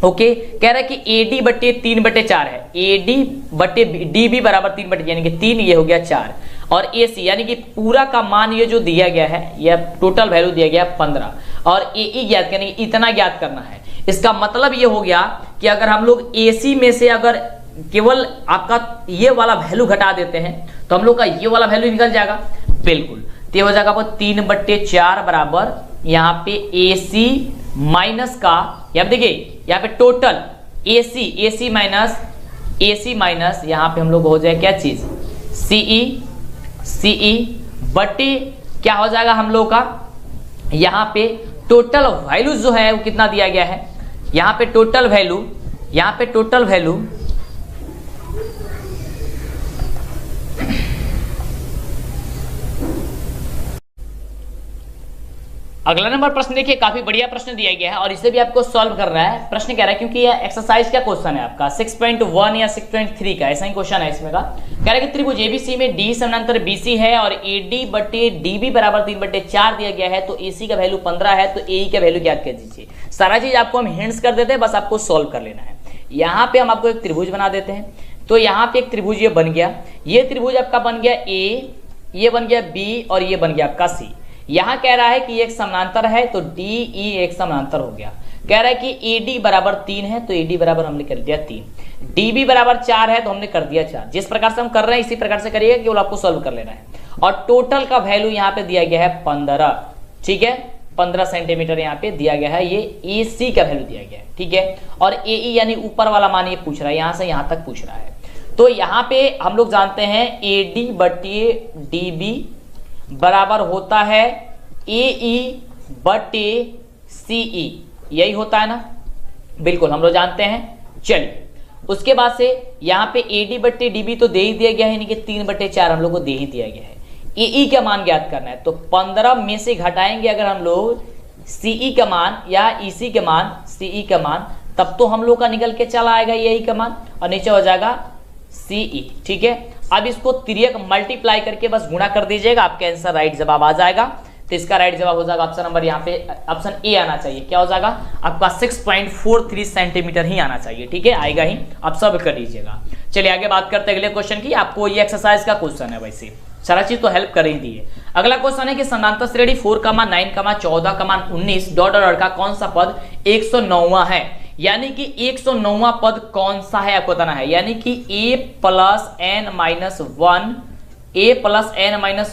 ओके, कह रहा है कि एडी बट्टे 3/4 है, एडी बट्टे डी भी बराबर 3/4 यानी कि 3, ये हो गया 4, और ए सी यानी कि पूरा का मान ये जो दिया गया है, यह टोटल वैल्यू दिया गया 15, और ए ई ज्ञात करने इतना ज्ञात करना है। इसका मतलब ये हो गया कि अगर हम लोग ए सी में से अगर केवल आपका ये वाला वैल्यू घटा देते हैं तो हम लोग का ये वाला वैल्यू निकल जाएगा। बिल्कुल, तो ये हो जाएगा आपको 3/4 बराबर यहाँ पे AC माइनस का, यहाँ पे देखिए यहाँ पे total AC minus AC minus यहाँ पे हम लोग हो जाए क्या चीज CE बटे क्या हो जाएगा हम लोग का यहाँ पे टोटल वैल्यू जो है वो कितना दिया गया है, यहाँ पे टोटल वैल्यू, यहाँ पे टोटल वैल्यू अगला नंबर प्रश्न देखिए, काफी बढ़िया प्रश्न दिया गया है और इसे भी आपको सॉल्व करना है। प्रश्न कह रहा है क्योंकि यह एक्सरसाइज का क्वेश्चन है आपका 6.1 या 6.3 का, ऐसा ही क्वेश्चन है इसमें का। कह रहा है कि त्रिभुज एबीसी में डी समानांतर बीसी है और एडी बटे डीबी बराबर 3/4 दिया गया है, तो एसी का वैल्यू 15 है, तो एई का वैल्यू ज्ञात कर दीजिए। सारा चीज आपको हम हिंट्स कर देते हैं, बस आपको सॉल्व कर लेना है। यहाँ पे हम आपको एक त्रिभुज बना देते हैं, तो यहाँ पे एक त्रिभुज ये बन गया, ये त्रिभुज आपका बन गया ए, ये बन गया बी और ये बन गया आपका सी। यहां कह रहा है कि एक समानांतर है, तो DE एक समानांतर हो गया। कह रहा है कि AD बराबर 3 है, तो AD बराबर हमने कर दिया 3, DB बराबर 4 है, तो हमने कर दिया 4। जिस प्रकार से हम कर रहे हैं इसी प्रकार से करिएगा, केवल आपको सॉल्व कर लेना है। और टोटल का वैल्यू यहाँ पे दिया गया है 15, ठीक है, 15 सेंटीमीटर यहाँ पे दिया गया है, ये AC का वैल्यू दिया गया है, ठीक है। और AE यानी ऊपर वाला मान ये पूछ रहा है, यहां से यहां तक पूछ रहा है। तो यहाँ पे हम लोग जानते हैं AD बटे DB बराबर होता है AE बटे CE, यही होता है ना, बिल्कुल हम लोग जानते हैं। चलिए उसके बाद से यहाँ पे AD बटे DB तो दे ही दिया गया है, यानी कि 3/4 हम लोग को दे ही दिया गया है। AE का मान ज्ञात करना है, तो 15 में से घटाएंगे अगर हम लोग CE का मान या EC का मान, CE का मान, तब तो हम लोग का निकल के चला आएगा AE का मान और नीचे हो जाएगा CE, ठीक है। अब इसको तिर्यक मल्टीप्लाई करके बस गुणा कर दीजिएगा, आपका आंसर राइट जवाब आ जाएगा। तो इसका राइट जवाब हो जाएगा ऑप्शन नंबर, यहाँ पे ऑप्शन ए आना चाहिए। क्या हो जाएगा आपका 6.43 सेंटीमीटर ही आना चाहिए, ठीक है, आएगा ही, आप सब कर लीजिएगा। चलिए आगे बात करते हैं अगले क्वेश्चन की। आपको ये एक्सरसाइज का क्वेश्चन है, वैसे सारा चीज तो हेल्प कर ही दी है। अगला क्वेश्चन है कि समांतर श्रेणी 4, 9, 14, 19 डॉट डॉट का कौन सा पद 109वां है, यानी कि 109वां पद कौन सा है आपको बताना है। यानी कि a plus n minus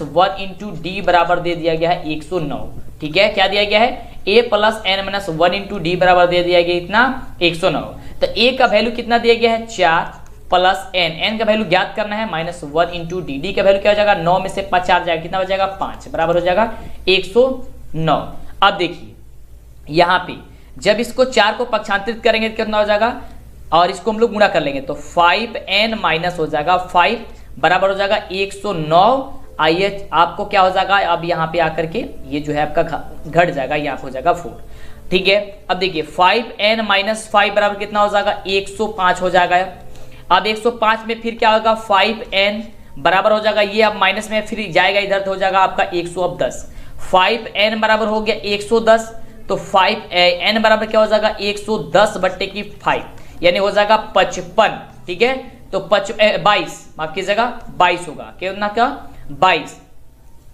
1 into D बराबर दे दिया गया है 109, ठीक है। क्या दिया गया है, a plus n minus 1 into D बराबर दे दिया गया इतना 109। तो a का वैल्यू कितना दिया गया है 4 प्लस n का वैल्यू ज्ञात करना है -1 इंटू डी का वैल्यू क्या हो जाएगा 9 में से 5 4 जाएगा, कितना बच जाएगा 5, बराबर हो जाएगा 109। अब देखिए यहाँ पे जब इसको 4 को पक्षांतरित करेंगे तो कितना हो जाएगा, और इसको हम लोग गुणा कर लेंगे तो 5n माइनस हो जाएगा 5 बराबर हो जाएगा 109। आइए आपको क्या हो जाएगा, अब यहाँ पे आकर के ये जो है आपका घट जाएगा, यहाँ हो जाएगा 4, ठीक है। अब देखिए 5n माइनस 5 बराबर कितना हो जाएगा 105 हो जाएगा। अब 105 में फिर क्या होगा 5n बराबर हो जाएगा, ये अब माइनस में फिर जाएगा इधर तो हो जाएगा आपका 110। 5n बराबर हो गया 110, तो 5n बराबर क्या हो जाएगा 110 बट्टे की 5, यानी हो जाएगा 55, ठीक है। तो 22 माफ कीजिएगा 22 होगा, कितना क्या 22,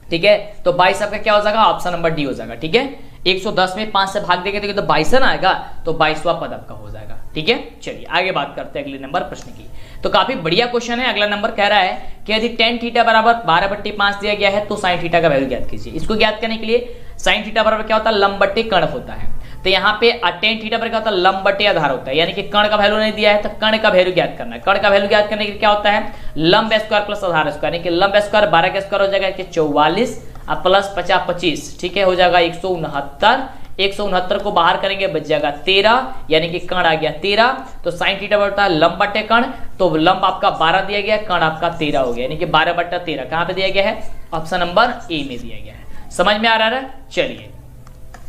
ठीक है। तो 22 आपका क्या हो जाएगा ऑप्शन नंबर डी हो जाएगा, ठीक है। 110 में 5 से भाग देंगे तो 22 आएगा, तो 22वां पद आपका हो जाएगा, ठीक है। चलिए आगे बात करते हैं अगले नंबर प्रश्न की। तो काफी बढ़िया क्वेश्चन है। अगला नंबर कह रहा है कि यदि tan थीटा बराबर 12/5 दिया गया है तो sin थीटा का वैल्यू ज्ञात कीजिए। इसको ज्ञात करने के लिए sin थीटा बराबर क्या होता है लंब बटे कर्ण होता है, तो यहाँ पे tan थीटा पर क्या होता है लंब बटे आधार होता है, यानी कि कर्ण का वैल्यू नहीं दिया है तो कर्ण का वैल्यू ज्ञात करना है। कर्ण का वैल्यू ज्ञात करने के लिए क्या होता है लंब स्क्वायर प्लस आधार स्क्वायर, यानी कि लंब स्क्वायर 12 का स्क्वायर हो जाएगा कि 44 और प्लस 50 25, ठीक है, हो जाएगा 169। 169 को बाहर करेंगे बच जाएगा 13, यानी कि कर्ण आ गया 13। तो sin थीटा बढ़ता है लंब बटे कर्ण, तो लंब आपका 12 दिया गया, कर्ण आपका 13 हो गया, यानी कि 12/13 कहां पे दिया गया है ऑप्शन नंबर ए में दिया गया है। समझ में आ रहा है। चलिए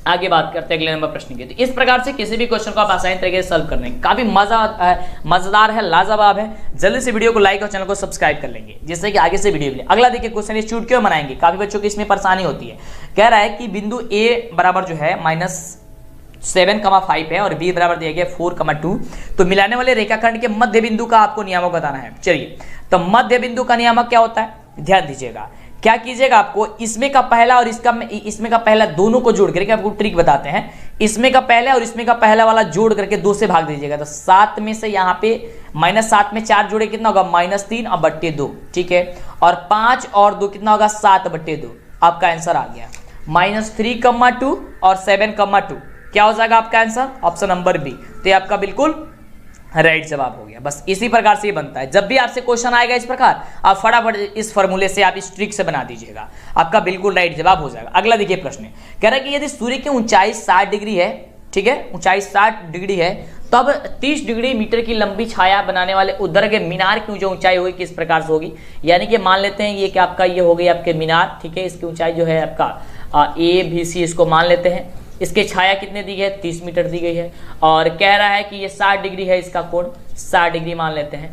आगे बात करते हैं अगले नंबर प्रश्न की। तो इस प्रकार से किसी भी क्वेश्चन को आप आसानी तरीके से सॉल्व करने काफी मजेदार है, लाजवाब है। जल्दी से वीडियो को लाइक और चैनल को सब्सक्राइब कर लेंगे जिससे कि आगे से वीडियो मिले। अगला देखिए क्वेश्चन, इस चूट क्यों बनाएंगे, काफी बच्चों की इसमें परेशानी होती है। कह रहा है कि बिंदु ए बराबर जो है -7,5 है और बी बराबर दिया गया 4,2, तो मिलाने वाले रेखाखंड के मध्य बिंदु का आपको नियामक बताना है। चलिए तो मध्य बिंदु का नियामक क्या होता है, ध्यान दीजिएगा। क्या कीजिएगा, आपको इसमें का पहला और इसमें का पहला दोनों को जोड़ करके आपको ट्रिक बताते हैं। इसमें का पहला और इसमें का पहला वाला जोड़ करके 2 से भाग दीजिएगा, तो 7 में से यहाँ पे -7 में 4 जोड़े कितना होगा -3 और बट्टे 2, ठीक है। और 5 और 2 कितना होगा 7/2, आपका आंसर आ गया -3,2 और 7,2, क्या हो जाएगा आपका आंसर ऑप्शन नंबर बी। तो ये आपका बिल्कुल राइट जवाब हो गया। बस इसी प्रकार से ये बनता है। जब भी आपसे क्वेश्चन आएगा इस प्रकार, आप फटाफट इस फॉर्मूले से आप इस ट्रिक से बना दीजिएगा, आपका बिल्कुल राइट जवाब हो जाएगा। अगला देखिए प्रश्न कह रहा है कि यदि सूर्य की ऊंचाई 60 डिग्री है, ठीक है, ऊंचाई 60 डिग्री है, तब 30 डिग्री मीटर की लंबी छाया बनाने वाले उद्दर्ग मीनार की जो ऊंचाई होगी किस प्रकार से होगी। यानी कि मान लेते हैं ये कि आपका ये हो गई आपके मीनार, ठीक है, इसकी ऊंचाई जो है आपका ABC इसको मान लेते हैं। इसके छाया कितने दी है, 30 मीटर दी गई है, और कह रहा है कि ये 60 डिग्री है, इसका कोण 60 डिग्री मान लेते हैं।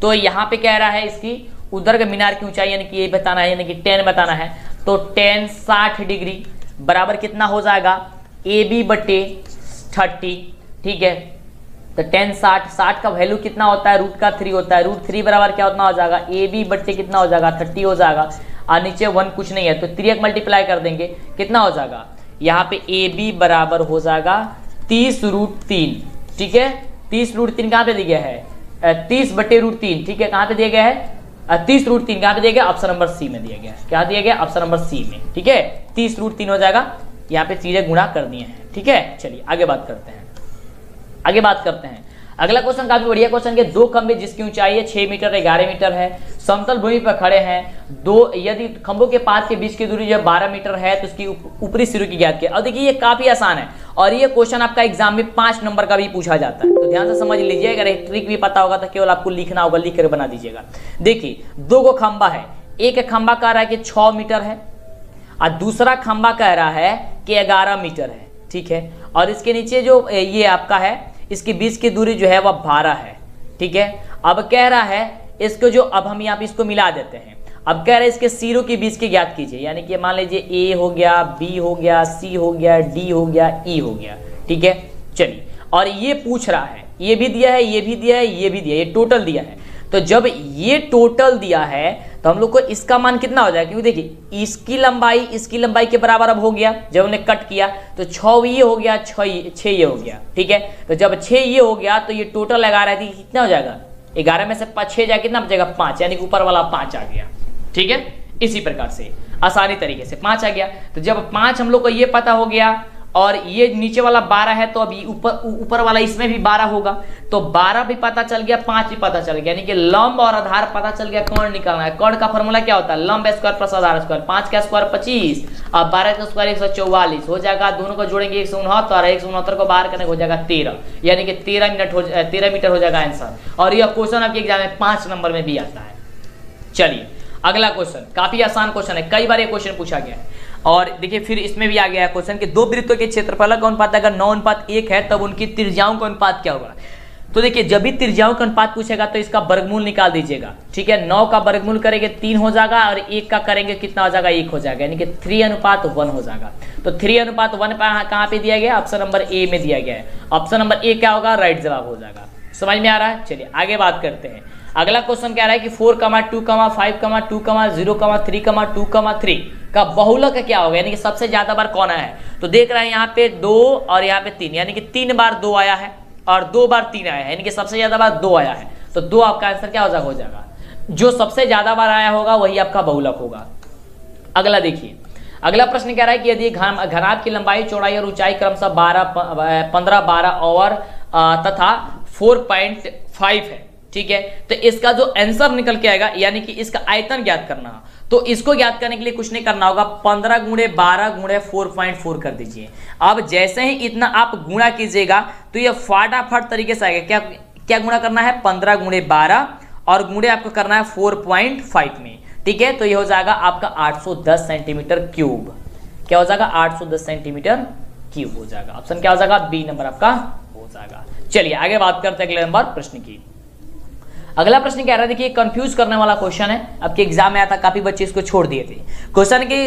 तो यहाँ पे कह रहा है इसकी उद्दर्ग मीनार की ऊंचाई यानी कि ये बताना है, यानी कि 10 बताना है। तो 10 60 डिग्री बराबर कितना हो जाएगा, AB बटे 30, ठीक है। तो 10 60 का वैल्यू कितना होता है, √3 होता है। √3 बराबर क्या उतना हो जाएगा, AB बट्टे कितना हो जाएगा, 30 हो जाएगा, और नीचे 1 कुछ नहीं है तो 3 मल्टीप्लाई कर देंगे, कितना हो जाएगा, यहाँ पे AB बराबर हो जाएगा 30√3, ठीक है। 30√3 कहाँ पे दिया गया है, 30 बटे √3, ठीक है, कहाँ पे दिया गया है, 30√3 कहाँ पे दिया गया, ऑप्शन नंबर C में दिया गया है। क्या दिया गया, ऑप्शन नंबर C में, ठीक है। 30√3 हो जाएगा, यहाँ पे चीजें गुणा कर दिए हैं, ठीक है। चलिए आगे बात करते हैं, आगे बात करते हैं। अगला क्वेश्चन काफी बढ़िया क्वेश्चन है। दो खंभे जिसकी ऊंचाई है 6 मीटर 11 मीटर है, समतल भूमि पर खड़े हैं। दो यदि खंभों के पास के बीच की दूरी जो 12 मीटर है तो उसकी ऊपरी सिरे की ज्ञात किया। और देखिए ये काफी आसान है और ये क्वेश्चन आपका एग्जाम में 5 नंबर का भी पूछा जाता है, तो ध्यान से समझ लीजिए। अगर एक ट्रिक भी पता होगा तो केवल आपको लिखना होगा, लिख कर बना दीजिएगा। देखिए 2 खंभा है, एक खंभा कह रहा है कि 6 मीटर है और दूसरा खंभा कह रहा है कि 11 मीटर है, ठीक है। और इसके नीचे जो ये आपका है इसके बीच की दूरी जो है वह 12 है, ठीक है। अब कह रहा है इसको जो, अब हम यहाँ पे इसको मिला देते हैं। अब कह रहा है इसके सिरों के बीच की ज्ञात कीजिए, यानी कि मान लीजिए A हो गया, B हो गया, C हो गया, D हो गया, E हो गया, ठीक है। चलिए, और ये पूछ रहा है, ये भी दिया है, ये भी दिया है, ये भी दिया है, ये टोटल दिया है। तो जब ये टोटल दिया है तो हम लोग को इसका मान कितना हो जाएगा, क्योंकि देखिए इसकी लंबाई के बराबर अब हो गया। जब हमने कट किया तो 6 ये हो गया, 6 ये हो गया, ठीक है। तो जब 6 ये हो गया तो ये टोटल लगा रहा थी कितना हो जाएगा, 11 में से 6 जाए कितना बचेगा, 5, यानी कि ऊपर वाला 5 आ गया, ठीक है। इसी प्रकार से आसानी तरीके से 5 आ गया। तो जब 5 हम लोग को ये पता हो गया और ये नीचे वाला 12 है तो अभी ऊपर वाला इसमें भी 12 होगा, तो 12 भी पता चल गया, 5 भी पता चल गया, यानी कि लंब और आधार पता चल गया। कर्ण निकालना है, कर्ण का फॉर्मूला क्या होता है, लंब स्क्वायर प्लस आधार स्क्वायर। 5 का स्क्वायर 25 और 12 का स्क्वायर 144 हो जाएगा। दोनों को जोड़ेंगे 169, 169 को बाहर करने हो जाएगा 13, यानी कि 13 मीटर हो जाएगा आंसर। और यह क्वेश्चन आपके एग्जाम में 5 नंबर में भी आता है। चलिए अगला क्वेश्चन काफी आसान क्वेश्चन है, कई बार ये क्वेश्चन पूछा गया है। और देखिए फिर इसमें भी आ गया है क्वेश्चन कि 2 वृत्तों के क्षेत्रफल का अनुपात अगर 9:1 है तब उनकी त्रिज्याओं का अनुपात क्या होगा। तो देखिए जब भी त्रिज्याओं का अनुपात पूछेगा तो इसका वर्गमूल निकाल दीजिएगा, ठीक है। 9 का वर्गमूल करेंगे 3 हो जाएगा और 1 का करेंगे कितना हो जाएगा, 1 हो जाएगा, यानी कि 3:1 हो जाएगा। तो 3:1 कहाँ पे दिया गया, ऑप्शन नंबर A में दिया गया है। ऑप्शन नंबर A क्या होगा, राइट जवाब हो जाएगा। समझ में आ रहा है। चलिए आगे बात करते हैं। अगला क्वेश्चन क्या रहा है कि 4, 2, 5, 2, 0, 3, 2, 3 का बहुलक क्या होगा, यानी कि सबसे ज्यादा बार कौन आया है। तो देख रहे हैं यहाँ पे 2 और यहाँ पे 3, यानी कि 3 बार 2 आया है और 2 बार 3 आया है, यानी कि सबसे ज्यादा बार 2 आया है। तो 2 आपका आंसर क्या हो जाएगा, जो सबसे ज्यादा बार आया होगा वही आपका बहुलक होगा। अगला देखिए, अगला प्रश्न कह रहा है कि यदि घनाभ की लंबाई, चौड़ाई और ऊंचाई क्रमशः 15, 12 और तथा 4.5 है, ठीक है। तो इसका जो आंसर निकल के आएगा, यानी कि इसका आयतन ज्ञात करना, तो इसको ज्ञात करने के लिए कुछ नहीं करना होगा, 15 × 12 × 4.4 कर दीजिए। अब जैसे ही इतना आप गुणा कीजिएगा तो ये फटाफट तरीके से आएगा। क्या गुणा करना है, 15 × 12 और गुणे आपको करना है 4.5 में, ठीक है। तो ये हो जाएगा आपका 810 सेंटीमीटर क्यूब। क्या हो जाएगा, 810 सेंटीमीटर क्यूब हो जाएगा। ऑप्शन क्या हो जाएगा, बी नंबर आपका हो जाएगा। चलिए आगे बात करते हैं अगले नंबर प्रश्न की। अगला प्रश्न क्या रहा है, देखिए कंफ्यूज करने वाला क्वेश्चन है, आपके एग्जाम में आता, काफी बच्चे इसको छोड़ दिए थे क्वेश्चन के,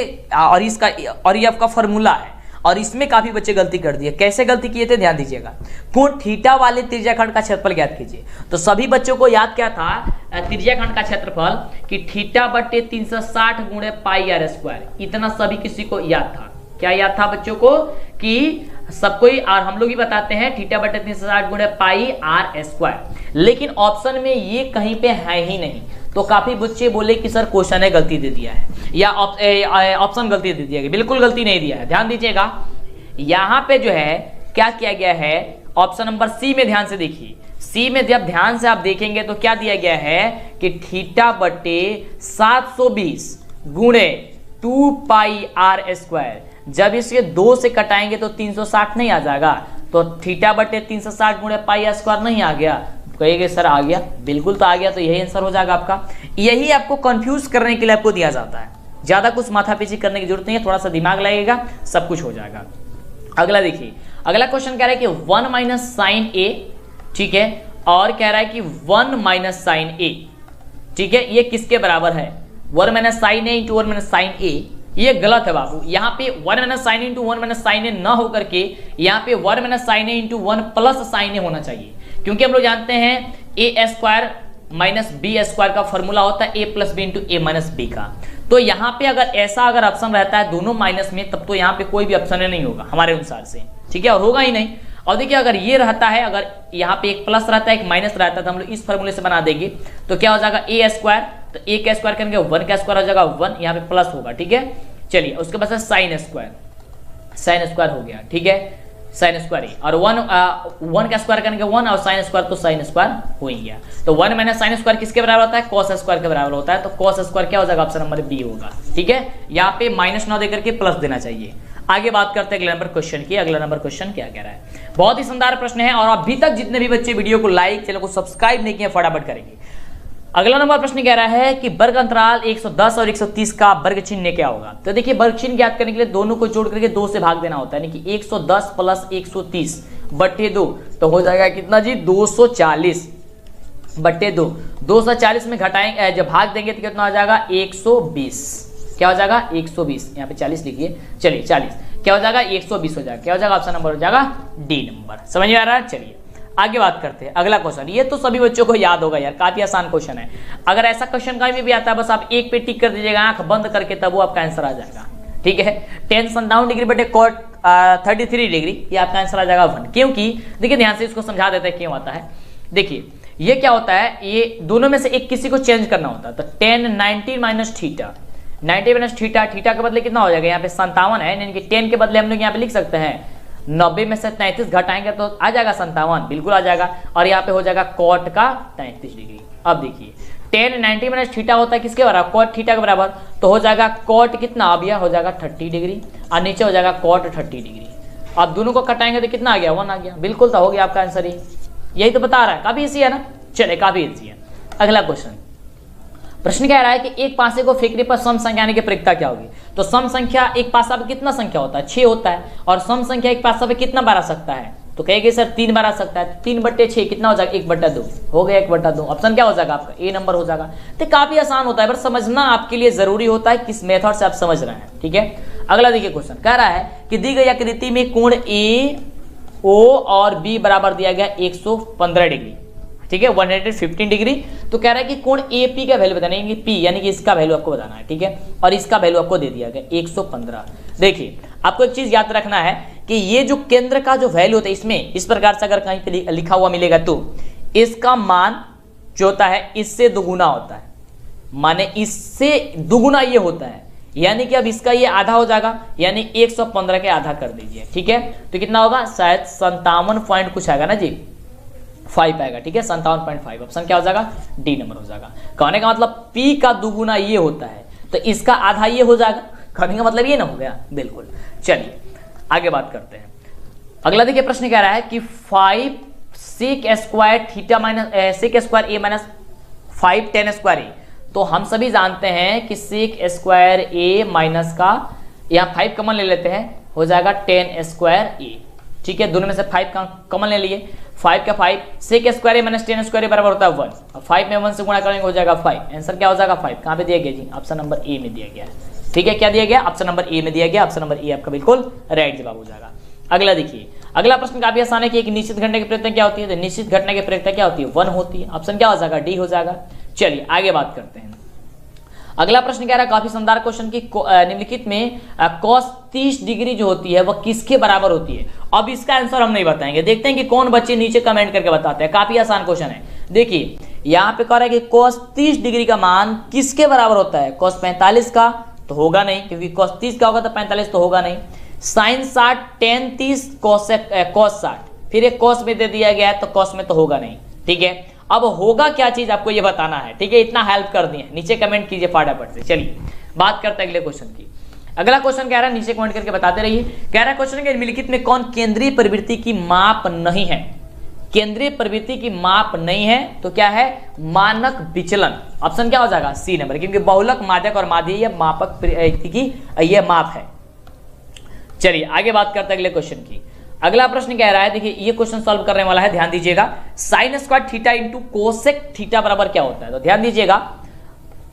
और ये आपका फॉर्मूला है और इसमें काफी बच्चे गलती कर दिए। कैसे गलती किए थे, ध्यान दीजिएगा। कोण थीटा वाले त्रिज्याखंड का क्षेत्रफल ज्ञात कीजिए। तो सभी बच्चों को याद क्या था, त्रिज्याखंड का क्षेत्रफल कि थीटा बटे 360 × πr², इतना सभी किसी को याद था। क्या याद था बच्चों को, कि सबको ही, और हम लोग ही बताते हैं थीटा बटे 360 × πr², लेकिन ऑप्शन में ये कहीं पे है ही नहीं। तो काफी बच्चे बोले कि सर क्वेश्चन ने गलती दे दिया है या ऑप्शन गलती दे दिया है। बिल्कुल गलती नहीं दिया है, ध्यान दीजिएगा। यहाँ पे जो है क्या किया गया है, ऑप्शन नंबर C में ध्यान से देखिए, सी में जब ध्यान से आप देखेंगे तो क्या दिया गया है कि थीटा बटे 720 गुणे 2 पाई आर स्क्वायर। जब इसके 2 से कटाएंगे तो 360 नहीं आ जाएगा, तो थीटा बटे 360 गुणे पाई आर स्क्वायर नहीं आ गया। कहिएगा सर आ गया, बिल्कुल तो आ गया, तो यही आंसर हो जाएगा आपका। यही आपको कंफ्यूज करने के लिए आपको दिया जाता है, ज्यादा कुछ माथापीची करने की जरूरत नहीं है, थोड़ा सा दिमाग लगेगा सब कुछ हो जाएगा। अगला देखिए, अगला क्वेश्चन कह रहा है कि 1 माइनस साइन ए, ठीक है, और कह रहा है कि 1 माइनस साइन ए, ठीक है, ये किसके बराबर है? 1 minus sine A into 1 minus sine A, ये गलत है बाबू। यहाँ पे 1 minus sine into 1 minus sine A ना होकर के यहाँ पे 1 minus sine A into 1 plus sine A होना चाहिए, क्योंकि हम लोग जानते हैं A square minus B square का फॉर्मूला होता है A plus B into A minus B का। तो यहाँ पे अगर ऑप्शन रहता है दोनों माइनस में, तब तो यहाँ पे कोई भी ऑप्शन नहीं होगा हमारे अनुसार से, ठीक है, और होगा ही नहीं। और देखिए अगर ये रहता है, अगर यहाँ पे एक प्लस रहता है एक माइनस रहता है, तो हम लोग इस फॉर्मूले से बना देंगे, तो क्या हो जाएगा ए स्क्वायर, तो ए का स्क्वायर करेंगे 1 का स्क्वायर हो जाएगा 1, यहाँ पे प्लस होगा, ठीक है। चलिए उसके बाद साइन स्क्वायर हो गया, ठीक है, साइन स्क्वायर ही, और 1 का स्क्वायर करेंगे 1 और साइन स्क्वायर तो साइन स्क्वायर हो ही गया। तो 1 माइनस साइन स्क्वायर किसके बराबर होता है? कॉस स्क्वायर के बराबर होता है, तो कॉस स्क्वायर क्या हो जाएगा? ऑप्शन नंबर बी होगा, ठीक है। यहाँ पे माइनस ना देकर के प्लस देना चाहिए। आगे बात करते हैं अगले नंबर क्वेश्चन की। अगला नंबर क्वेश्चन क्या कह रहा है? बहुत ही शानदार प्रश्न है, और अभी तक जितने भी बच्चे वीडियो को लाइक, चैनल को सब्सक्राइब नहीं किए फटाफट करेंगे। अगला नंबर प्रश्न कह रहा है कि वर्ग अंतराल 110 और 130 का वर्ग चिन्ह क्या होगा? तो देखिए वर्ग चिन्ह ज्ञात करने के लिए दोनों को जोड़ करके 2 से भाग देना होता है, यानी कि 110 प्लस 130 बटे 2, तो हो जाएगा कितना जी? 240 बटे 2। 240 में घटाएंगे, जब भाग देंगे तो कितना हो जाएगा? 120। क्या हो जाएगा? 120। यहाँ पे 40 लिखिए, चलिए 40 क्या हो जाएगा? 120 हो जाएगा। क्या हो जाएगा? ऑप्शन नंबर हो जाएगा डी नंबर। समझ में आ रहा है? चलिए आगे बात करते हैं। अगला क्वेश्चन, ये तो सभी बच्चों को याद होगा यार, काफी आसान क्वेश्चन है। अगर ऐसा क्वेश्चन कहीं भी आता है, बस आप एक पे टिक कर दीजिएगा आंख बंद करके, तब वो आपका आंसर आ जाएगा, ठीक है। tan 57 डिग्री बटे cot 33 डिग्री, ये आपका आंसर आ जाएगा 1। क्योंकि देखिए ध्यान से इसको समझा देते हैं क्यों आता है। देखिए ये क्या होता है, ये दोनों में से एक किसी को चेंज करना होता है, तो tan 90 minus theta, 90 minus theta, theta के बदले कितना हो जाएगा? यहाँ पे 57 है, यानी कि 10 के बदले हम लोग यहाँ पे लिख सकते हैं 90 में से 33 घटाएंगे तो आ जाएगा 57, बिल्कुल आ जाएगा। और यहाँ पे हो जाएगा cot का 33 डिग्री। अब देखिए tan 90 माइनस थीटा होता है किसके बराबर? cot थीटा के बराबर, तो हो जाएगा cot कितना? अब यह हो जाएगा 30 डिग्री, और नीचे हो जाएगा cot 30 डिग्री। अब दोनों को कटाएंगे तो कितना आ गया? 1 आ गया, बिल्कुल तो हो गया आपका आंसर। यही तो बता रहा है, काफी ईजी है ना। चले काफी ईजी है। अगला क्वेश्चन, प्रश्न कह रहा है कि एक पासे को फेंकने पर सम संख्या आने की प्रयोगता क्या होगी? तो सम संख्या एक पासा पे कितना संख्या होता है? 6 होता है, और सम संख्या एक पासा पे कितना बार आ सकता है? तो कहेंगे सर 3 बार आ सकता है। 3 बटे 6 कितना हो जाएगा? 1/2 हो गया, 1/2। ऑप्शन क्या हो जाएगा आपका? ए नंबर हो जाएगा। तो काफी आसान होता है, पर समझना आपके लिए जरूरी होता है किस मेथड से आप समझ रहे हैं, ठीक है। अगला देखिए क्वेश्चन कह रहा है कि दी गई आकृति में कोण ए ओ और बी बराबर दिया गया 115 डिग्री, ठीक है, 115 डिग्री। तो कह रहा है कि कोण ए पी का वैल्यू बताना है, पी यानी कि इसका वैल्यू आपको बताना है, ठीक है, और इसका वैल्यू आपको दे दिया गया 115। देखिए आपको एक चीज याद रखना है कि ये जो केंद्र का जो वैल्यू होता है, इसमें इस प्रकार से अगर कहीं पे लिखा हुआ मिलेगा तो इसका मान जो होता है इससे दुगुना होता है, माने इससे दुगुना ये होता है, यानी कि अब इसका ये आधा हो जाएगा, यानी 115 के आधा कर दीजिए, ठीक है। तो कितना होगा? शायद 57 पॉइंट कुछ आएगा ना जी, 5 आएगा, ठीक है, 57.5। ऑप्शन क्या हो जाएगा? डी नंबर हो जाएगा। कहने का मतलब P का दुगुना ये होता है, तो इसका आधा ये हो जाएगा। कहने का मतलब ये ना हो गया, बिल्कुल। चलिए आगे बात करते हैं। अगला देखिए प्रश्न कह रहा है कि 5 sec square theta minus sec square a minus 5 tan square a। तो हम सभी जानते हैं कि sec स्क्वायर a माइनस का, यहाँ 5 कॉमन ले लेते हैं, हो जाएगा tan स्क्वायर a, ठीक है। दोनों में से 5 कॉमन ले लिए, 5 का 5 sec square a minus tan square a बराबर होता है 1, और 5 में 1 से गुणा करेंगे हो जाएगा 5। आंसर क्या हो जाएगा? 5। कहाँ पे दिया गया जी? ऑप्शन नंबर ए में दिया गया, ठीक है। क्या दिया गया? ऑप्शन नंबर ए में दिया गया। ऑप्शन नंबर ए आपका बिल्कुल राइट जवाब हो जाएगा। अगला देखिए, अगला प्रश्न काफी आसान है कि एक निश्चित घटना की प्रयोक्ता क्या होती है? तो निश्चित घटना की प्रयोक्ता क्या होती है? 1 होती है। ऑप्शन क्या हो जाएगा? डी हो जाएगा। चलिए आगे बात करते हैं। अगला प्रश्न कह रहा है काफी शानदार क्वेश्चन की निम्नलिखित में cos 30 डिग्री जो होती है वह किसके बराबर होती है? अब इसका आंसर हम नहीं बताएंगे, देखते हैं कि कौन बच्चे नीचे कमेंट करके बताते हैं। काफी आसान क्वेश्चन है। देखिए यहाँ पे कह रहा है कि cos 30 डिग्री का मान किसके बराबर होता है? cos 45 का तो होगा नहीं, क्योंकि cos 30 का होगा तो 45 तो होगा नहीं। sin 60 tan 30 cos 60, फिर एक cos में दे दिया गया है तो cos में तो होगा नहीं, ठीक है, अब होगा क्या चीज आपको ये बताना है, ठीक है, इतना हेल्प कर दिए, नीचे कमेंट कीजिए फटाफट से। चलिए बात करते हैं अगले क्वेश्चन की। अगला क्वेश्चन कह रहा है, नीचे कमेंट करके बताते रहिए। कह रहा है क्वेश्चन के निम्नलिखित में कौन केंद्रीय प्रवृत्ति की माप नहीं है? केंद्रीय प्रवृत्ति की माप नहीं है तो क्या है? मानक विचलन। ऑप्शन क्या हो जाएगा? सी नंबर, क्योंकि बहुलक, माध्यक और माध्य ये मापक की ये माप है। चलिए आगे बात करते हैं अगले क्वेश्चन की। अगला प्रश्न कह रहा है, देखिए ये क्वेश्चन सॉल्व करने वाला है, ध्यान दीजिएगा। Sine square theta into cosec theta बराबर क्या होता है? तो ध्यान दीजिएगा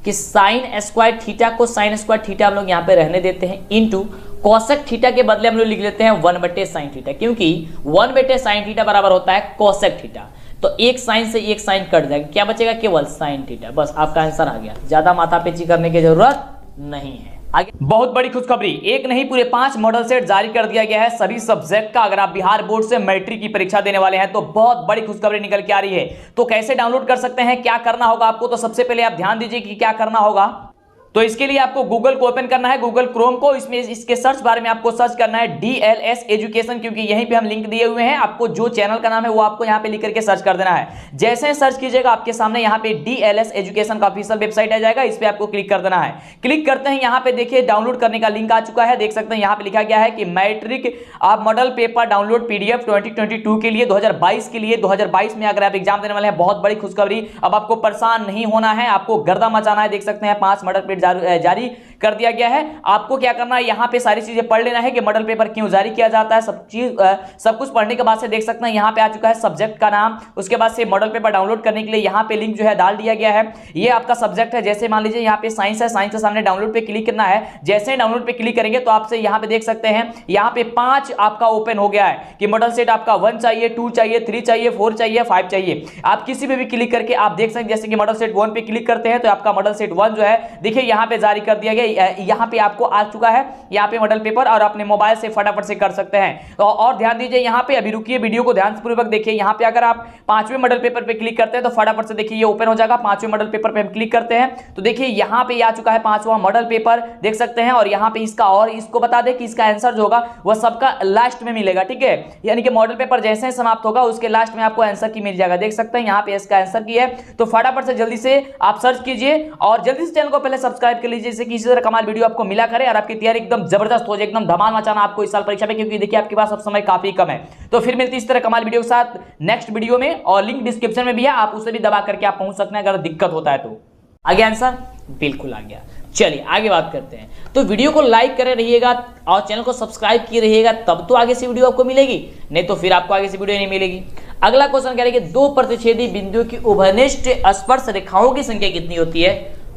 कि साइन स्क्वायर थीटा को साइन स्क्वायर थीटा हम लोग यहाँ पे रहने देते हैं, इंटू कोसेक थीटा के बदले हम लोग लिख लेते हैं 1 साइन थीटा, क्योंकि 1 साइन थीटा बराबर होता है कोसेक थीटा। तो एक साइन से एक साइन कट जाएगा, क्या बचेगा? केवल साइन थीटा। बस आपका आंसर आ गया, ज्यादा माथापेची करने की जरूरत नहीं है। आगे बहुत बड़ी खुशखबरी, एक नहीं पूरे 5 मॉडल सेट जारी कर दिया गया है सभी सब्जेक्ट का। अगर आप बिहार बोर्ड से मैट्रिक की परीक्षा देने वाले हैं तो बहुत बड़ी खुशखबरी निकल के आ रही है। तो कैसे डाउनलोड कर सकते हैं, क्या करना होगा आपको? तो सबसे पहले आप ध्यान दीजिए कि क्या करना होगा। तो इसके लिए आपको गूगल को ओपन करना है, गूगल क्रोम को। इसमें इसके सर्च बार में आपको सर्च करना है DLS एजुकेशन, क्योंकि यहीं पे हम लिंक दिए हुए हैं। आपको जो चैनल का नाम है वो आपको यहाँ पे लिख करके सर्च कर देना है। जैसे सर्च कीजिएगा आपके सामने यहाँ पे DLS एजुकेशन का ऑफिशियल वेबसाइट आ जाएगा, इस पे आपको क्लिक कर देना है। क्लिक करते हैं यहाँ पे देखिए डाउनलोड करने का लिंक आ चुका है, देख सकते हैं यहाँ पे लिखा गया है कि मैट्रिक आप मॉडल पेपर डाउनलोड PDF 2022 के लिए 2022 के लिए 2022 में अगर आप एग्जाम देने वाले हैं, बहुत बड़ी खुशखबरी। अब आपको परेशान नहीं होना है, आपको गर्दा मचाना है। देख सकते हैं 5 मॉडल पेपर जारी कर दिया गया है। आपको क्या करना है, यहाँ पे सारी चीजें पढ़ लेना है कि मॉडल पेपर क्यों जारी किया जाता है। सब कुछ पढ़ने के बाद से देख सकते हैं यहाँ पे आ चुका है सब्जेक्ट का नाम, उसके बाद से मॉडल पेपर डाउनलोड करने के लिए यहाँ पे लिंक जो है डाल दिया गया है। ये आपका सब्जेक्ट है, जैसे मान लीजिए यहाँ पे साइंस है, साइंस के सामने डाउनलोड पे क्लिक करना है। जैसे डाउनलोड पे क्लिक करेंगे तो आपसे यहाँ पे देख सकते हैं यहाँ पे 5 आपका ओपन हो गया है कि मॉडल सेट आपका 1 चाहिए, 2 चाहिए, 3 चाहिए, 4 चाहिए, 5 चाहिए। आप किसी पे भी क्लिक करके आप देख सकते हैं, जैसे कि मॉडल सेट 1 पे क्लिक करते हैं तो आपका मॉडल सेट 1 जो है देखिए यहाँ पे जारी कर दिया गया। यहाँ पे आपको आ चुका है यहाँ पे मॉडल पेपर, और अपने मोबाइल से फटाफट से कर सकते हैं। तो और ध्यान दीजिए यहाँ पे, अभी रुकिए, वीडियो को ध्यानपूर्वक देखिए। यहाँ पे अगर आप 5वें मॉडल पेपर पे क्लिक करते हैं तो फटाफट से देखिए ये ओपन हो जाएगा। 5वें मॉडल पेपर पे हम क्लिक करते हैं तो देखिए यहाँ पे आ चुका है 5वां मॉडल पेपर, देख सकते हैं। और यहाँ पे इसका, और इसको बता दें कि इसका आंसर जो होगा वह सबका लास्ट में मिलेगा, ठीक है। यानी कि मॉडल पेपर जैसे समाप्त होगा उसके लास्ट में आपको आंसर की मिल जाएगा, देख सकते हैं यहाँ पे इसका आंसर की है। तो फटाफट से जल्दी से आप सर्च कीजिए और जल्दी से चैनल को पहले सब्सक्राइब कर लीजिए, जिससे किसी तरह कमाल वीडियो आपको मिला करे और आपकी तैयारी एकदम जबरदस्त हो जाए, एकदम धमाल मचाना आपको इस साल परीक्षा में, क्योंकि देखिए आपके पास अब समय काफी कम है। तो फिर मिलती इस तरह कमाल वीडियो के साथ नेक्स्ट वीडियो में, और लिंक डिस्क्रिप्शन में भी है, आप उसे भी दबा करके आप पहुंच सकते हैं अगर दिक्कत होता है तो। आ गया आंसर? बिल्कुल आ गया। चलिए आगे बात करते हैं। तो वीडियो को लाइक करे रहिएगा और चैनल को सब्सक्राइब किए रहिएगा, तब तो आगे से वीडियो आपको मिलेगी, नहीं तो फिर आपको आगे से वीडियो नहीं मिलेगी। अगला क्वेश्चन कह रहे हैं कि 2 प्रतिच्छेदी बिंदुओं की उभयनिष्ठ स्पर्श रेखाओं की संख्या कितनी होती है?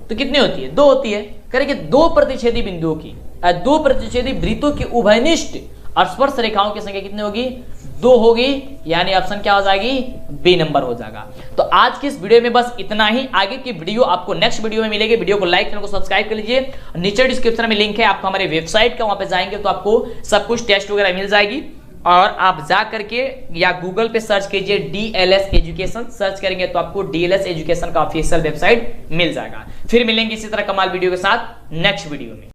तो कितनी होती है? 2 होती है। कह रहे कि 2 प्रतिच्छेदी बिंदुओं की, 2 प्रतिच्छेदी वृत्तों की उभयनिष्ठ स्पर्श रेखाओं की संख्या कितनी होगी? 2 होगी, यानी ऑप्शन क्या हो जाएगी? बी नंबर हो जाएगा। तो आज की इस वीडियो में बस इतना ही, आगे की वीडियो आपको नेक्स्ट वीडियो में मिलेगी। वीडियो को लाइक, चैनल को सब्सक्राइब कर लीजिए। नीचे डिस्क्रिप्शन में लिंक है आपको हमारे वेबसाइट का, वहां पे जाएंगे तो आपको सब कुछ टेस्ट वगैरह मिल जाएगी, और आप जा करके या गूगल पे सर्च कीजिए DLS एजुकेशन, सर्च करेंगे तो आपको DLS एजुकेशन का ऑफिशियल वेबसाइट मिल जाएगा। फिर मिलेंगे इसी तरह कमाल वीडियो के साथ नेक्स्ट वीडियो में।